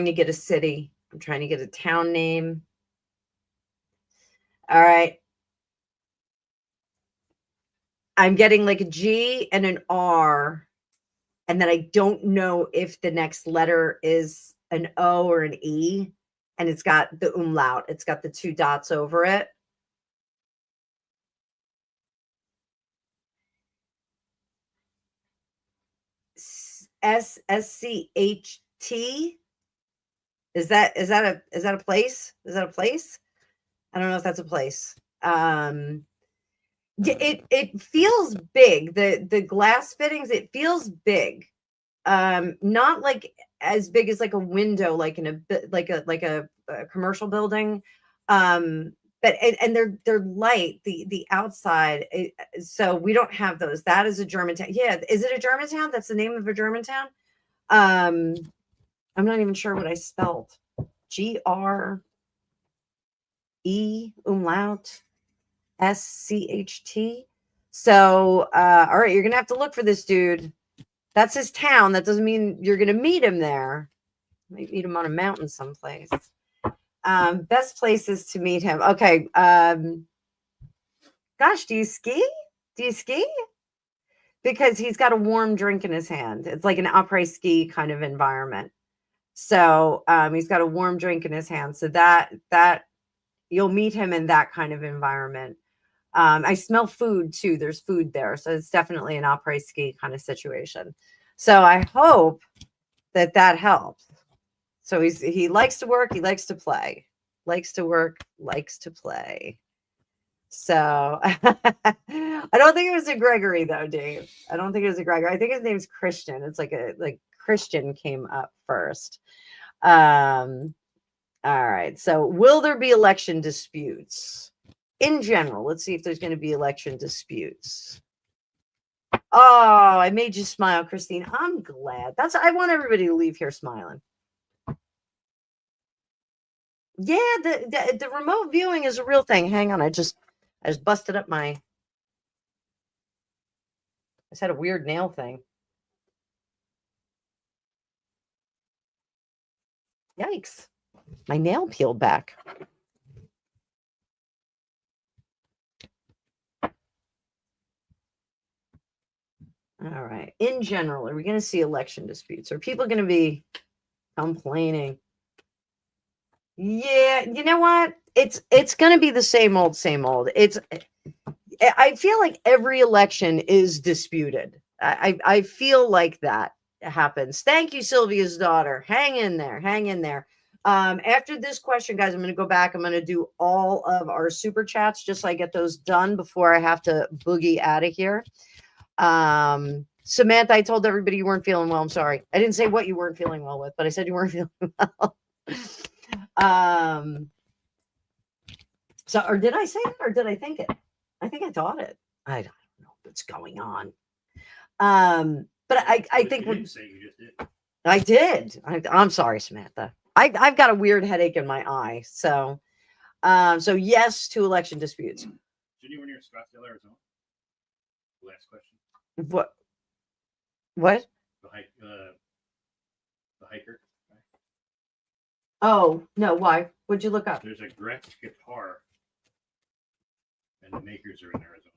to get a city. I'm trying to get a town name. All right. I'm getting like a G and an R. And then I don't know if the next letter is an O or an E. And it's got the umlaut. It's got the 2 dots over it. SCHT. Is that a place? Is that a place? I don't know if that's a place. It feels big. The glass fittings, it feels big. Not like as big as like a window, like in a commercial building. But they're light, the outside. So we don't have those. That is a Germantown. Yeah, is it a Germantown? That's the name of a Germantown. I'm not even sure what I spelled. GRE umlaut SCHT. So all right, you're gonna have to look for this dude. That's his town. That doesn't mean you're gonna meet him there. You might meet him on a mountain someplace. Best places to meet him. Okay. Gosh, do you ski? Do you ski? Because he's got a warm drink in his hand. It's like an après-ski kind of environment. So he's got a warm drink in his hand. So that you'll meet him in that kind of environment. I smell food too. There's food there. So it's definitely an après-ski kind of situation. So I hope that helps. So he likes to work. He likes to play. Likes to work. Likes to play. So I don't think it was a Gregory though, Dave. I don't think it was a Gregory. I think his name's Christian. It's like Christian came up first. All right. So will there be election disputes? In general, let's see if there's going to be election disputes. Oh, I made you smile, Christine. I'm glad. I want everybody to leave here smiling. Yeah, the remote viewing is a real thing. Hang on, I just busted up I just had a weird nail thing. Yikes. My nail peeled back. All right. In general, are we going to see election disputes? Are people going to be complaining? Yeah, you know what? It's going to be the same old, same old. I feel like every election is disputed. I feel like that happens. Thank you, Sylvia's daughter. Hang in there. Hang in there. After this question, guys, I'm going to go back. I'm going to do all of our super chats just so I get those done before I have to boogie out of here. Samantha, I told everybody you weren't feeling well. I'm sorry. I didn't say what you weren't feeling well with, but I said you weren't feeling well. So, or did I say it or did I think it? I think I thought it. I don't know what's going on. But I think
you didn't say you just did.
I did. I'm sorry, Samantha. I've got a weird headache in my eye. So yes to election disputes.
Did you win your Scottsdale, Arizona? Last question.
What? What?
The hiker.
Oh no! Why? What'd you look up?
There's a Gretsch guitar, and the makers are in Arizona.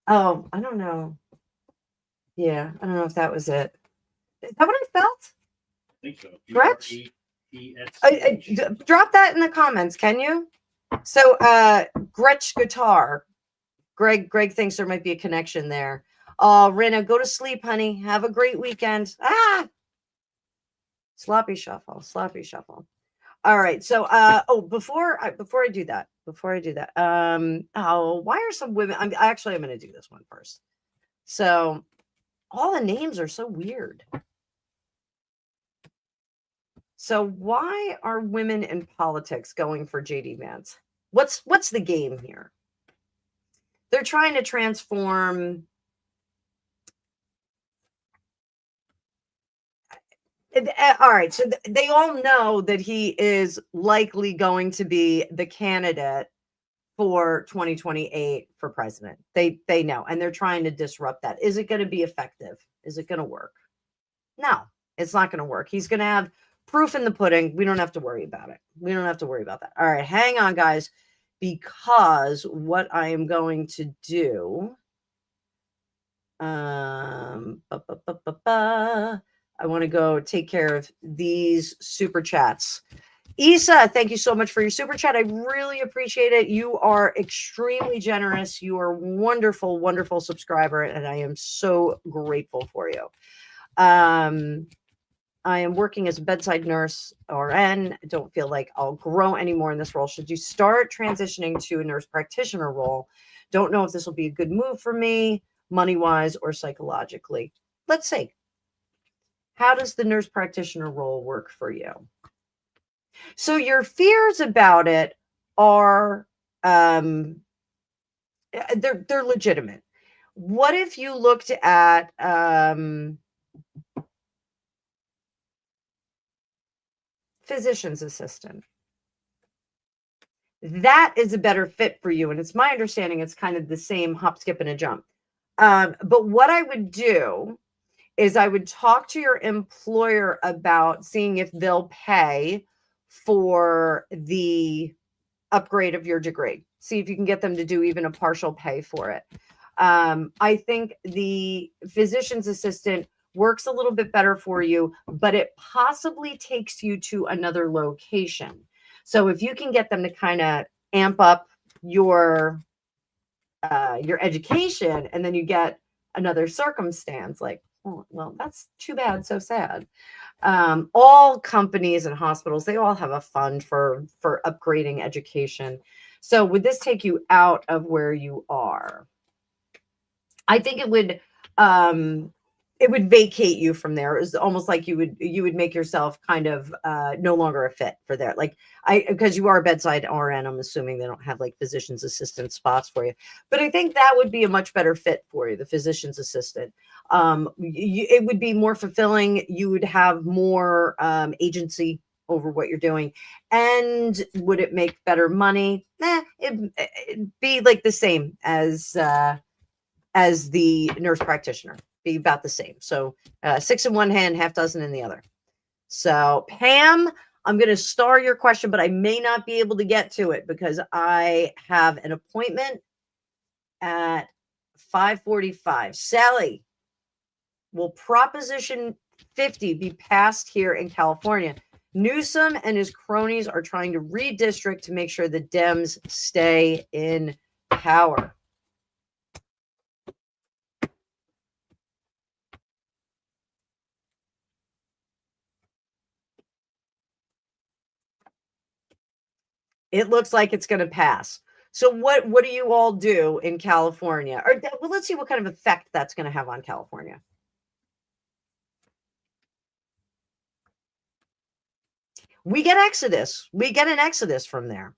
Oh, I don't know. Yeah, I don't know if that was it. Is that what I felt?
I think so.
Gretsch?
Gretsch.
Drop that in the comments, can you? So, Gretsch guitar. Greg thinks there might be a connection there. Rena, go to sleep, honey. Have a great weekend. Sloppy shuffle. All right. So, before I do that, why are some women? I'm going to do this one first. So, all the names are so weird. So, why are women in politics going for JD Vance? What's the game here? They're trying to transform. All right, so they all know that he is likely going to be the candidate for 2028 for president. They know, and they're trying to disrupt that. Is it going to be effective? Is it going to work? No, it's not going to work. He's going to have proof in the pudding. We don't have to worry about it. We don't have to worry about that. All right, hang on, guys, because what I am going to do. I want to go take care of these super chats. Isa, thank you so much for your super chat. I really appreciate it. You are extremely generous. You are a wonderful, wonderful subscriber, and I am so grateful for you. I am working as a bedside nurse, RN. I don't feel like I'll grow anymore in this role. Should you start transitioning to a nurse practitioner role? Don't know if this will be a good move for me, money-wise or psychologically. Let's see. How does the nurse practitioner role work for you? So your fears about it are they're legitimate. What if you looked at physician's assistant? That is a better fit for you. And it's my understanding it's kind of the same hop, skip, and a jump. But what I would do is I would talk to your employer about seeing if they'll pay for the upgrade of your degree. See if you can get them to do even a partial pay for it. I think the physician's assistant works a little bit better for you, but it possibly takes you to another location. So if you can get them to kind of amp up your education, and then you get another circumstance, like, oh, well, that's too bad, so sad. All companies and hospitals, they all have a fund for upgrading education. So would this take you out of where you are? I think it would vacate you from there. It's almost like you would make yourself kind of no longer a fit for that. Like because you are a bedside RN, I'm assuming they don't have like physician's assistant spots for you. But I think that would be a much better fit for you, the physician's assistant. It would be more fulfilling. You would have more agency over what you're doing. And would it make better money? It'd be like the same as the nurse practitioner. Be about the same. So 6 in one hand, half dozen in the other. So Pam, I'm going to star your question, but I may not be able to get to it because I have an appointment at 5:45. Sally, will Proposition 50 be passed here in California? Newsom and his cronies are trying to redistrict to make sure the Dems stay in power. It looks like it's going to pass. So what do you all do in California? Or well, let's see what kind of effect that's going to have on California. We get exodus. We get an exodus from there.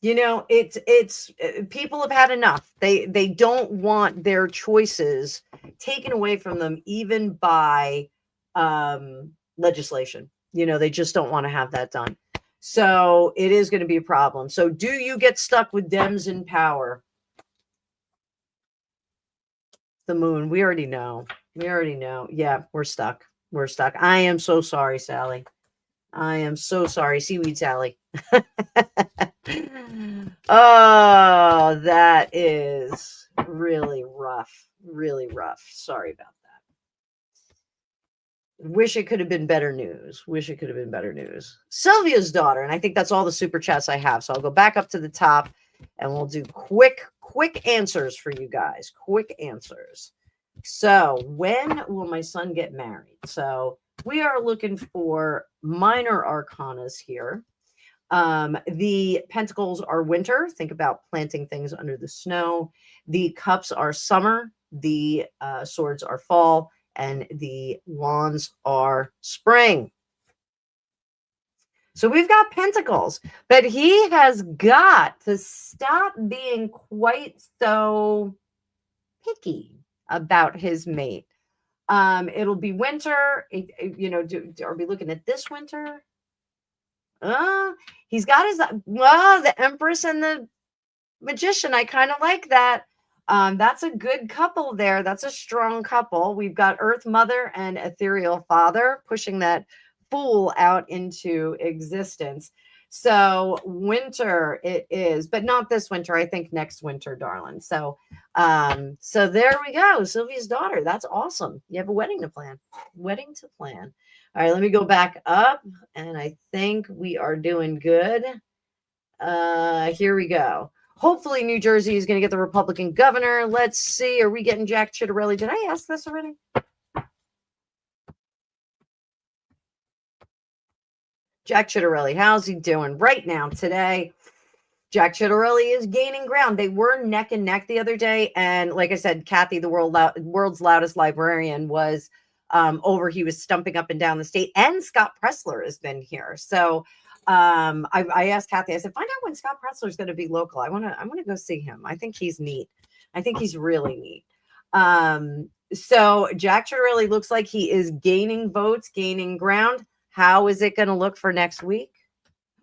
You know, it's people have had enough. They don't want their choices taken away from them, even by legislation. You know, they just don't want to have that done. So it is going to be a problem. So do you get stuck with Dems in power? The moon. We already know. We already know. Yeah, we're stuck. We're stuck. I am so sorry, Sally. I am so sorry. Seaweed Sally. Oh, that is really rough. Really rough. Sorry about that. Wish it could have been better news. Wish it could have been better news. Sylvia's daughter, and I think that's all the super chats I have. So I'll go back up to the top and we'll do quick answers for you guys. Quick answers. So when will my son get married? So we are looking for minor arcanas here. The pentacles are winter. Think about planting things under the snow. The cups are summer. The swords are fall. And the wands are spring. So we've got pentacles, but he has got to stop being quite so picky about his mate. It'll be winter. You know, are we looking at this winter? He's got his, the Empress and the Magician. I kind of like that. That's a good couple there. That's a strong couple. We've got Earth Mother and Ethereal Father pushing that Fool out into existence. So winter it is, but not this winter. I think next winter, darling. So there we go. Sylvia's daughter. That's awesome. You have a wedding to plan. Wedding to plan. All right, let me go back up, and I think we are doing good. Here we go. Hopefully New Jersey is going to get the Republican governor. Let's see. Are we getting Jack Chitterelli? Did I ask this already? Jack Chitterelli, how's he doing right now today? Jack Chitterelli is gaining ground. They were neck and neck the other day. And like I said, Kathy, the world's loudest librarian, was over. He was stumping up and down the state. And Scott Pressler has been here. So I asked Kathy, I said, find out when Scott Pressler is going to be local. I want to go see him. I think he's neat. I think he's really neat. So Jack Chitterelli looks like he is gaining votes, gaining ground. How is it going to look for next week?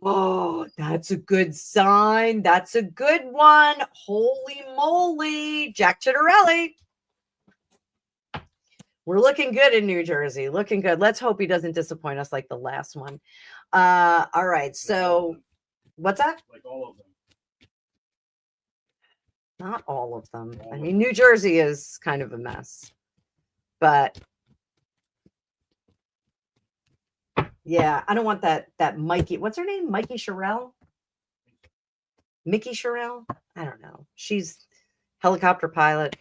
Oh, that's a good sign. That's a good one. Holy moly, Jack Chitterelli. We're looking good in New Jersey. Looking good. Let's hope he doesn't disappoint us like the last one. All right. So what's that?
Like all of them.
Not all of them. I mean, New Jersey is kind of a mess. But yeah, I don't want that Mikey. What's her name? Mikey Sherrill? Mickey Sherrill? I don't know. She's helicopter pilot.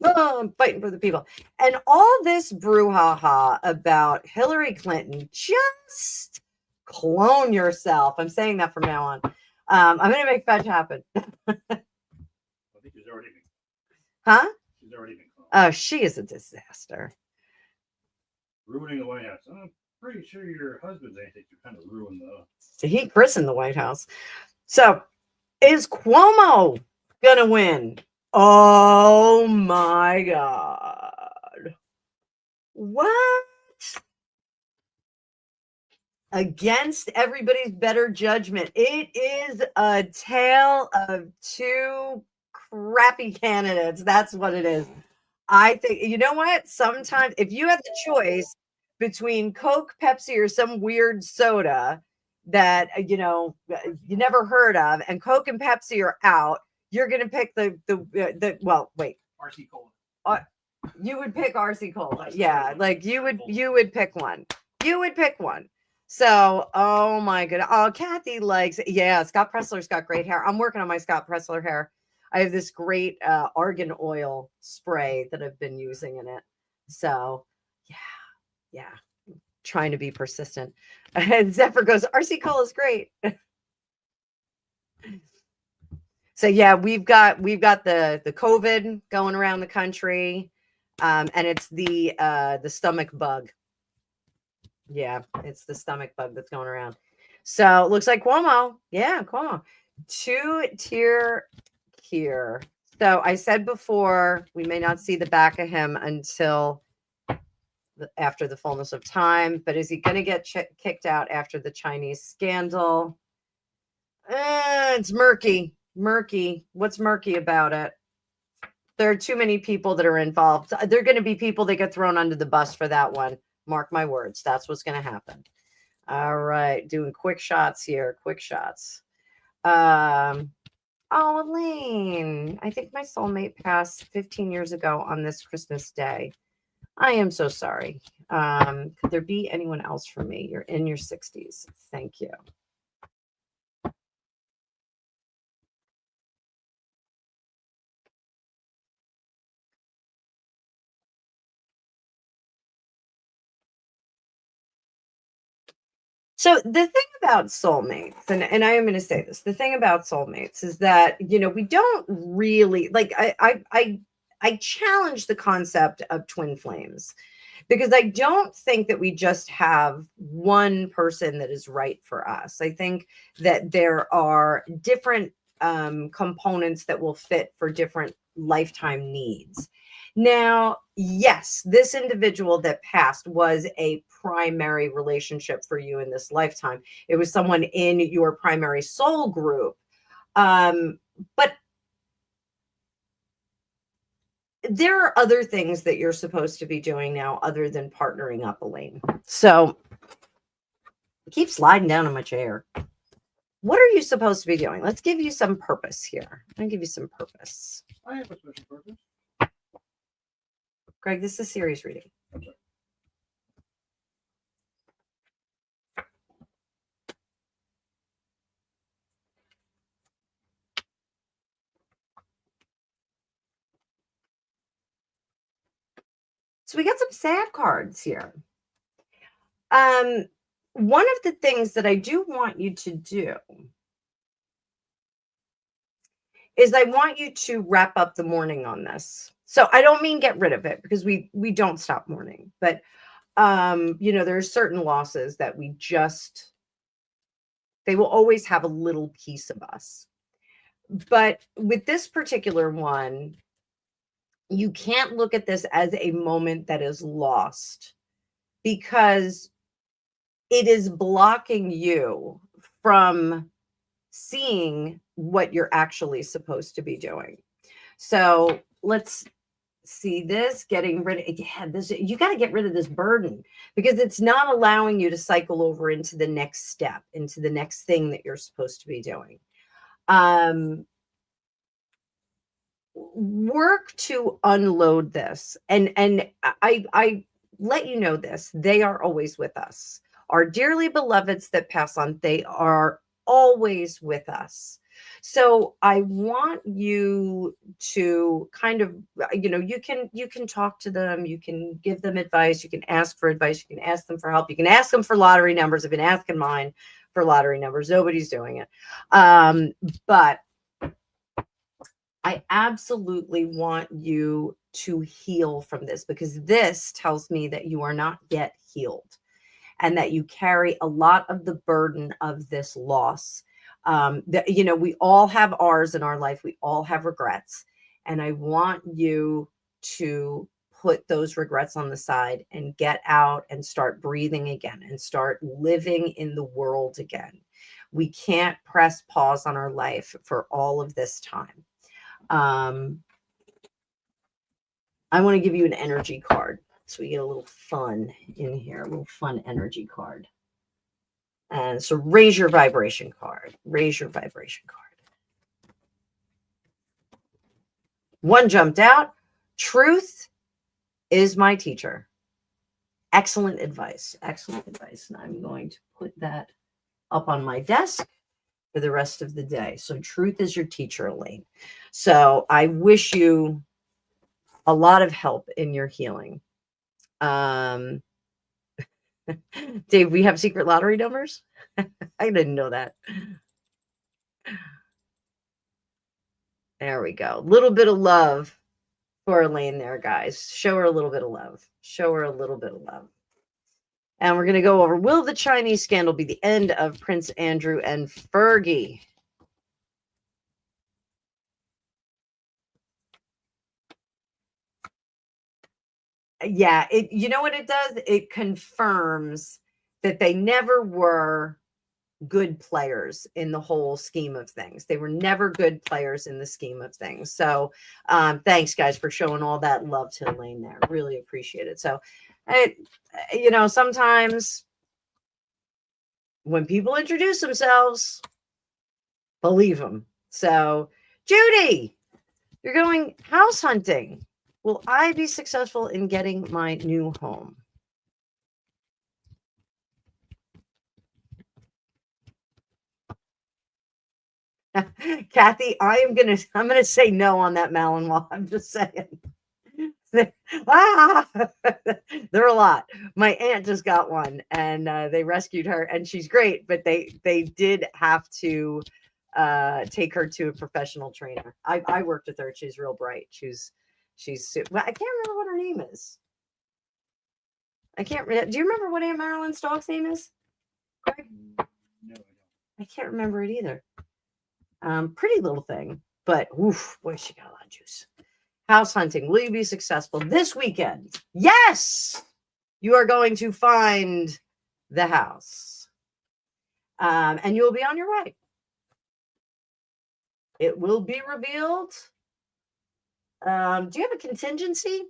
Oh, I'm fighting for the people. And all this brouhaha about Hillary Clinton, just clone yourself. I'm saying that from now on. I'm going to make fetch happen.
I think she's already been.
Huh?
She's already been cloned.
Oh, she is a disaster.
Ruining the White House. I'm pretty sure your husband's antics are kind of ruined the.
He christened the White House. So, is Cuomo gonna win? Oh my God! What? Against everybody's better judgment, it is a tale of two crappy candidates. That's what it is. I think, you know what? Sometimes if you have the choice between Coke, Pepsi, or some weird soda that, you never heard of, and Coke and Pepsi are out, You're gonna pick well, wait.
RC Cola.
You would pick RC Cola. Yeah, like you would pick one. You would pick one. So, oh my goodness. Oh, Kathy likes, yeah, Scott Pressler's got great hair. I'm working on my Scott Pressler hair. I have this great argan oil spray that I've been using in it. So, yeah, trying to be persistent. And Zephyr goes, RC Cola is great. So yeah, we've got the COVID going around the country, and it's the stomach bug. Yeah, it's the stomach bug that's going around. So it looks like Cuomo. Yeah, Cuomo. 2-tier here. So I said before, we may not see the back of him until after the fullness of time. But is he going to get kicked out after the Chinese scandal? It's murky. Murky. What's murky about it? There are too many people that are involved. There are going to be people that get thrown under the bus for that one. Mark my words. That's what's going to happen. All right. Doing quick shots here. Quick shots. Oh, Elaine. I think my soulmate passed 15 years ago on this Christmas day. I am so sorry. Could there be anyone else for me? You're in your 60s. Thank you. So the thing about soulmates, and I am going to say this, the thing about soulmates is that, we don't really like, I challenge the concept of twin flames because I don't think that we just have one person that is right for us. I think that there are different components that will fit for different lifetime needs. Now, yes, this individual that passed was a primary relationship for you in this lifetime. It was someone in your primary soul group. But there are other things that you're supposed to be doing now other than partnering up, Elaine. So keep sliding down in my chair. What are you supposed to be doing? Let's give you some purpose here. I'm going to give you some purpose.
I have a special purpose.
Greg, this is a series reading.
I'm sorry.
So we got some sad cards here. One of the things that I do want you to do is I want you to wrap up the mourning on this. So I don't mean get rid of it because we don't stop mourning, but there's certain losses that they will always have a little piece of us. But with this particular one, you can't look at this as a moment that is lost because it is blocking you from seeing what you're actually supposed to be doing. So let's see this, getting rid of this. You got to get rid of this burden because it's not allowing you to cycle over into the next step, into the next thing that you're supposed to be doing. Work to unload this. And I let you know this, they are always with us. Our dearly beloveds that pass on, they are always with us. So I want you to kind of, you can talk to them, you can give them advice, you can ask for advice, you can ask them for help, you can ask them for lottery numbers. I've been asking mine for lottery numbers. Nobody's doing it. But I absolutely want you to heal from this because this tells me that you are not yet healed and that you carry a lot of the burden of this loss. We all have ours in our life. We all have regrets. And I want you to put those regrets on the side and get out and start breathing again and start living in the world again. We can't press pause on our life for all of this time. I want to give you an energy card so we get a little fun in here, a little fun energy card. And so raise your vibration card. Raise your vibration card. One jumped out. Truth is my teacher. Excellent advice. Excellent advice. And I'm going to put that up on my desk for the rest of the day. So truth is your teacher, Elaine. So I wish you a lot of help in your healing. Dave, we have secret lottery numbers? I didn't know that. There we go. Little bit of love for Elaine there, guys. Show her a little bit of love. Show her a little bit of love. And we're going to go over, will the Chinese scandal be the end of Prince Andrew and Fergie? Yeah, you know what it does? It confirms that they never were good players in the whole scheme of things. They were never good players in the scheme of things. So thanks, guys, for showing all that love to Elaine there. Really appreciate it. So, sometimes when people introduce themselves, believe them. So, Judy, you're going house hunting. Will I be successful in getting my new home? Kathy, I'm gonna say no on that Malinois. I'm just saying. They're a lot. My aunt just got one, and they rescued her, and she's great. But they did have to take her to a professional trainer. I worked with her. She's real bright. Well, I can't remember what her name is. Do you remember what Aunt Marilyn's dog's name is? Greg?
No, I don't.
I can't remember it either. Pretty little thing, but oof, boy, she got a lot of juice. House hunting. Will you be successful this weekend? Yes, you are going to find the house, and you will be on your way. It will be revealed. Do you have a contingency?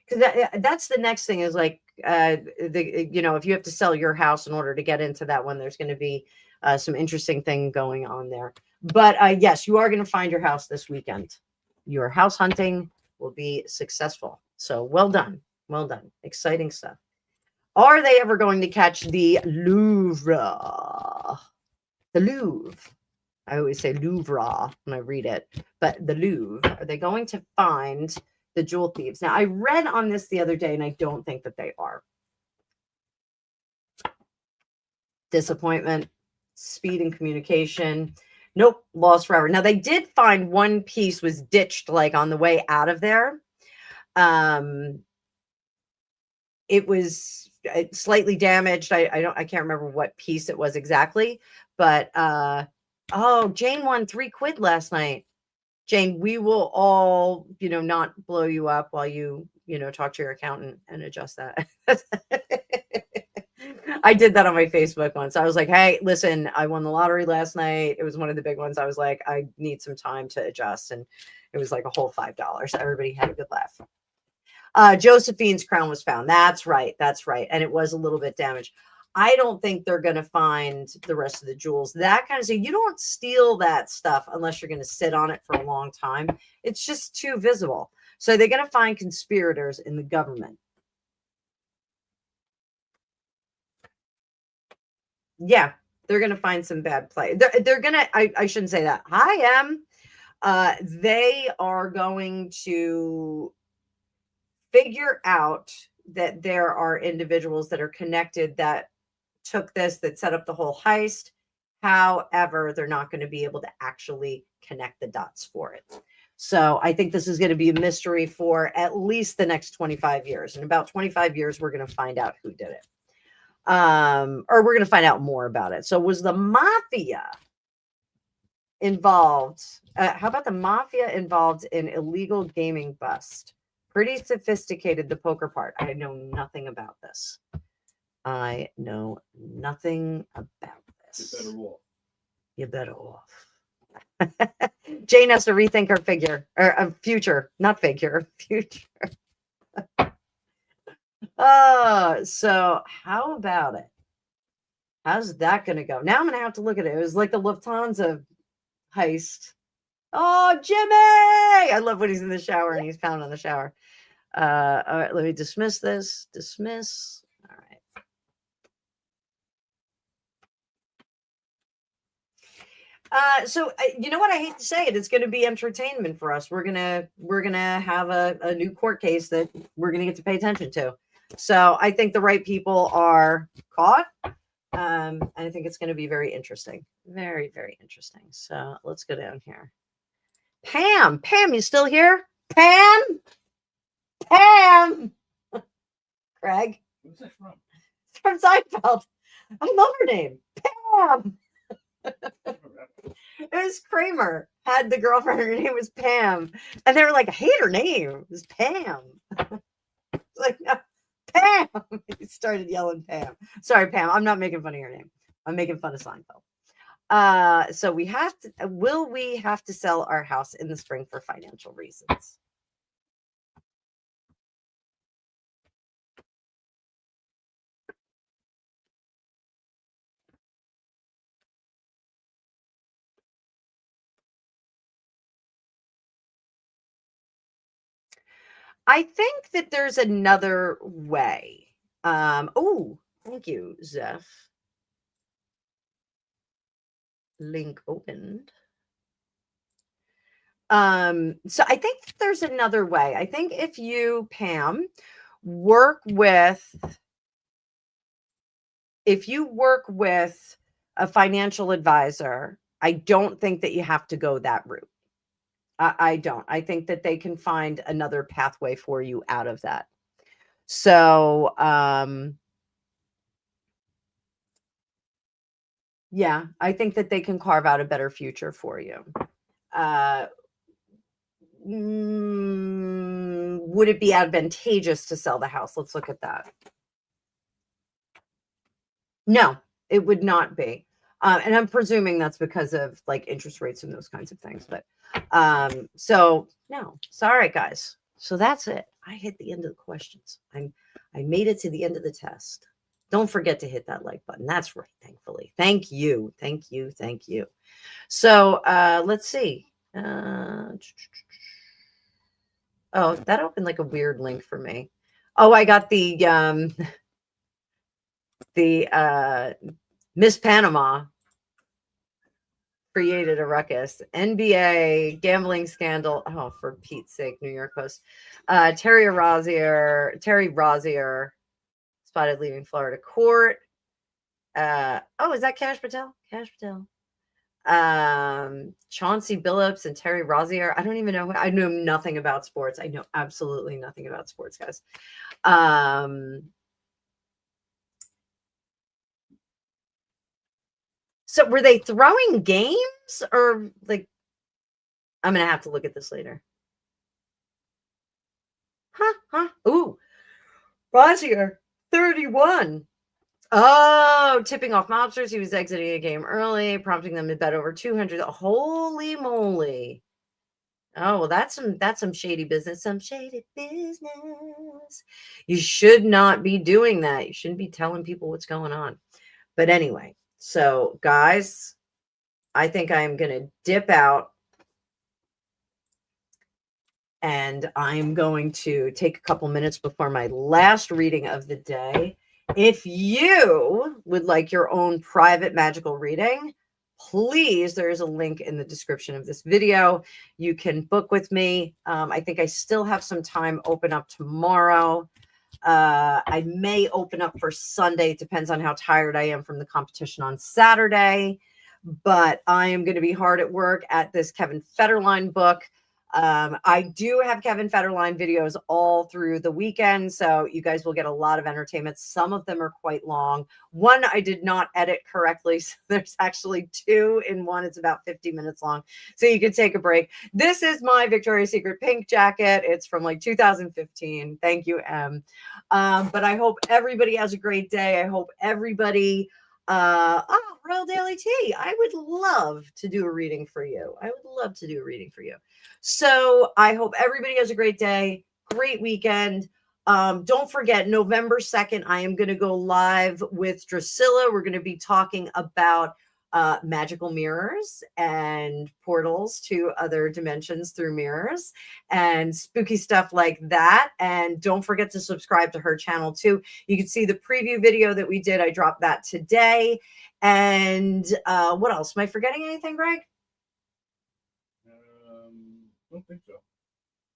Because that's the next thing is like if you have to sell your house in order to get into that one, there's going to be some interesting thing going on there. But yes, you are going to find your house this weekend. Your house hunting will be successful. So well done. Well done. Exciting stuff. Are they ever going to catch the Louvre? The Louvre. I always say Louvre when I read it, but the Louvre. Are they going to find the jewel thieves? Now, I read on this the other day, and I don't think that they are. Disappointment, speed and communication. Nope, lost forever. Now, they did find one piece was ditched like on the way out of there. It was slightly damaged. I can't remember what piece it was exactly, but Jane won £3 last night. Jane, we will all, not blow you up while you talk to your accountant and adjust that. I did that on my Facebook once. I was like, hey, listen, I won the lottery last night. It was one of the big ones. I was like, I need some time to adjust. And it was like a whole $5. Everybody had a good laugh. Josephine's crown was found. That's right. That's right. And it was a little bit damaged. I don't think they're going to find the rest of the jewels. That kind of thing. You don't steal that stuff unless you're going to sit on it for a long time. It's just too visible. So they're going to find conspirators in the government. Yeah, they're going to find some bad play. They're going to, I shouldn't say that. Hi, Em. They are going to figure out that there are individuals that are connected that took this, that set up the whole heist. However, they're not going to be able to actually connect the dots for it. So I think this is going to be a mystery for at least the next 25 years. In about 25 years, we're going to find out who did it. Or we're going to find out more about it. So was the mafia involved? How about the mafia involved in illegal gaming bust? Pretty sophisticated, the poker part. I know nothing about this. I know nothing about this.
You're better off.
You're better off. Jane has to rethink her figure or future, not figure, future. So how about it? How's that going to go? Now I'm going to have to look at it. It was like the Lufthansa heist. Oh, Jimmy! I love when he's in the shower and he's pounding on the shower. All right, let me dismiss this. Dismiss. All right. So you know what? I hate to say it. It's going to be entertainment for us. We're gonna have a new court case that we're gonna get to pay attention to. So I think the right people are caught. And I think it's going to be very interesting. Very, very interesting. So let's go down here. Pam, you still here? Pam. Craig.
Who's that from?
From Seinfeld. I love her name. Pam. It was Kramer had the girlfriend. Her name was Pam, and they were like, "I hate her name. It was Pam." Like, no, Pam. He started yelling Pam. Sorry, Pam. I'm not making fun of your name. I'm making fun of Seinfeld. So we have to. Will we have to sell our house in the spring for financial reasons? I think that there's another way. Oh, thank you, Zeph. Link opened. So I think there's another way. I think if you, Pam, if you work with a financial advisor, I don't think that you have to go that route. I don't. I think that they can find another pathway for you out of that. So, yeah, I think that they can carve out a better future for you. Would it be advantageous to sell the house? Let's look at that. No, it would not be. And I'm presuming that's because of like interest rates and those kinds of things. But so no, sorry guys. So that's it. I hit the end of the questions. I made it to the end of the test. Don't forget to hit that like button. That's right. Thankfully. Thank you. So let's see. Oh, that opened like a weird link for me. Oh, I got the Miss Panama created a ruckus. NBA gambling scandal. Oh, for Pete's sake, New York Post. Terry Rozier spotted leaving Florida court. Oh, is that Cash Patel? Chauncey Billups and Terry Rozier. I don't even know. I know nothing about sports. I know absolutely nothing about sports, guys. So were they throwing games or like, I'm going to have to look at this later. Ooh, Rozier, 31. Oh, tipping off mobsters. He was exiting a game early, prompting them to bet over 200. Holy moly. Oh, well, that's some shady business. Some shady business. You should not be doing that. You shouldn't be telling people what's going on. But anyway, so guys, I think I'm going to dip out. And I'm going to take a couple minutes before my last reading of the day. If you would like your own private magical reading, please, there is a link in the description of this video. You can book with me. I think I still have some time open up tomorrow. I may open up for Sunday. It depends on how tired I am from the competition on Saturday. But I am going to be hard at work at this Kevin Federline book. I do have Kevin Federline videos all through the weekend, so you guys will get a lot of entertainment. Some of them are quite long. One I did not edit correctly, so there's actually two in one. It's about 50 minutes long, so you can take a break. This is my Victoria's Secret pink jacket. It's from like 2015. Thank you, Em. But I hope everybody has a great day. I hope everybody Royal Daily Tea. I would love to do a reading for you. So I hope everybody has a great day, great weekend. Don't forget, November 2nd, I am going to go live with Drusilla. We're going to be talking about magical mirrors and portals to other dimensions through mirrors and spooky stuff like that. And don't forget to subscribe to her channel too. You can see the preview video that we did. I dropped that today. And what else? Am I forgetting anything, Greg?
I don't think so.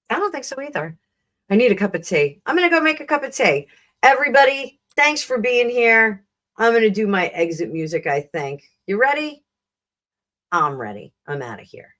I don't think so either. I need a cup of tea. I'm going to go make a cup of tea. Everybody, thanks for being here. I'm going to do my exit music, I think. You ready? I'm ready. I'm out of here.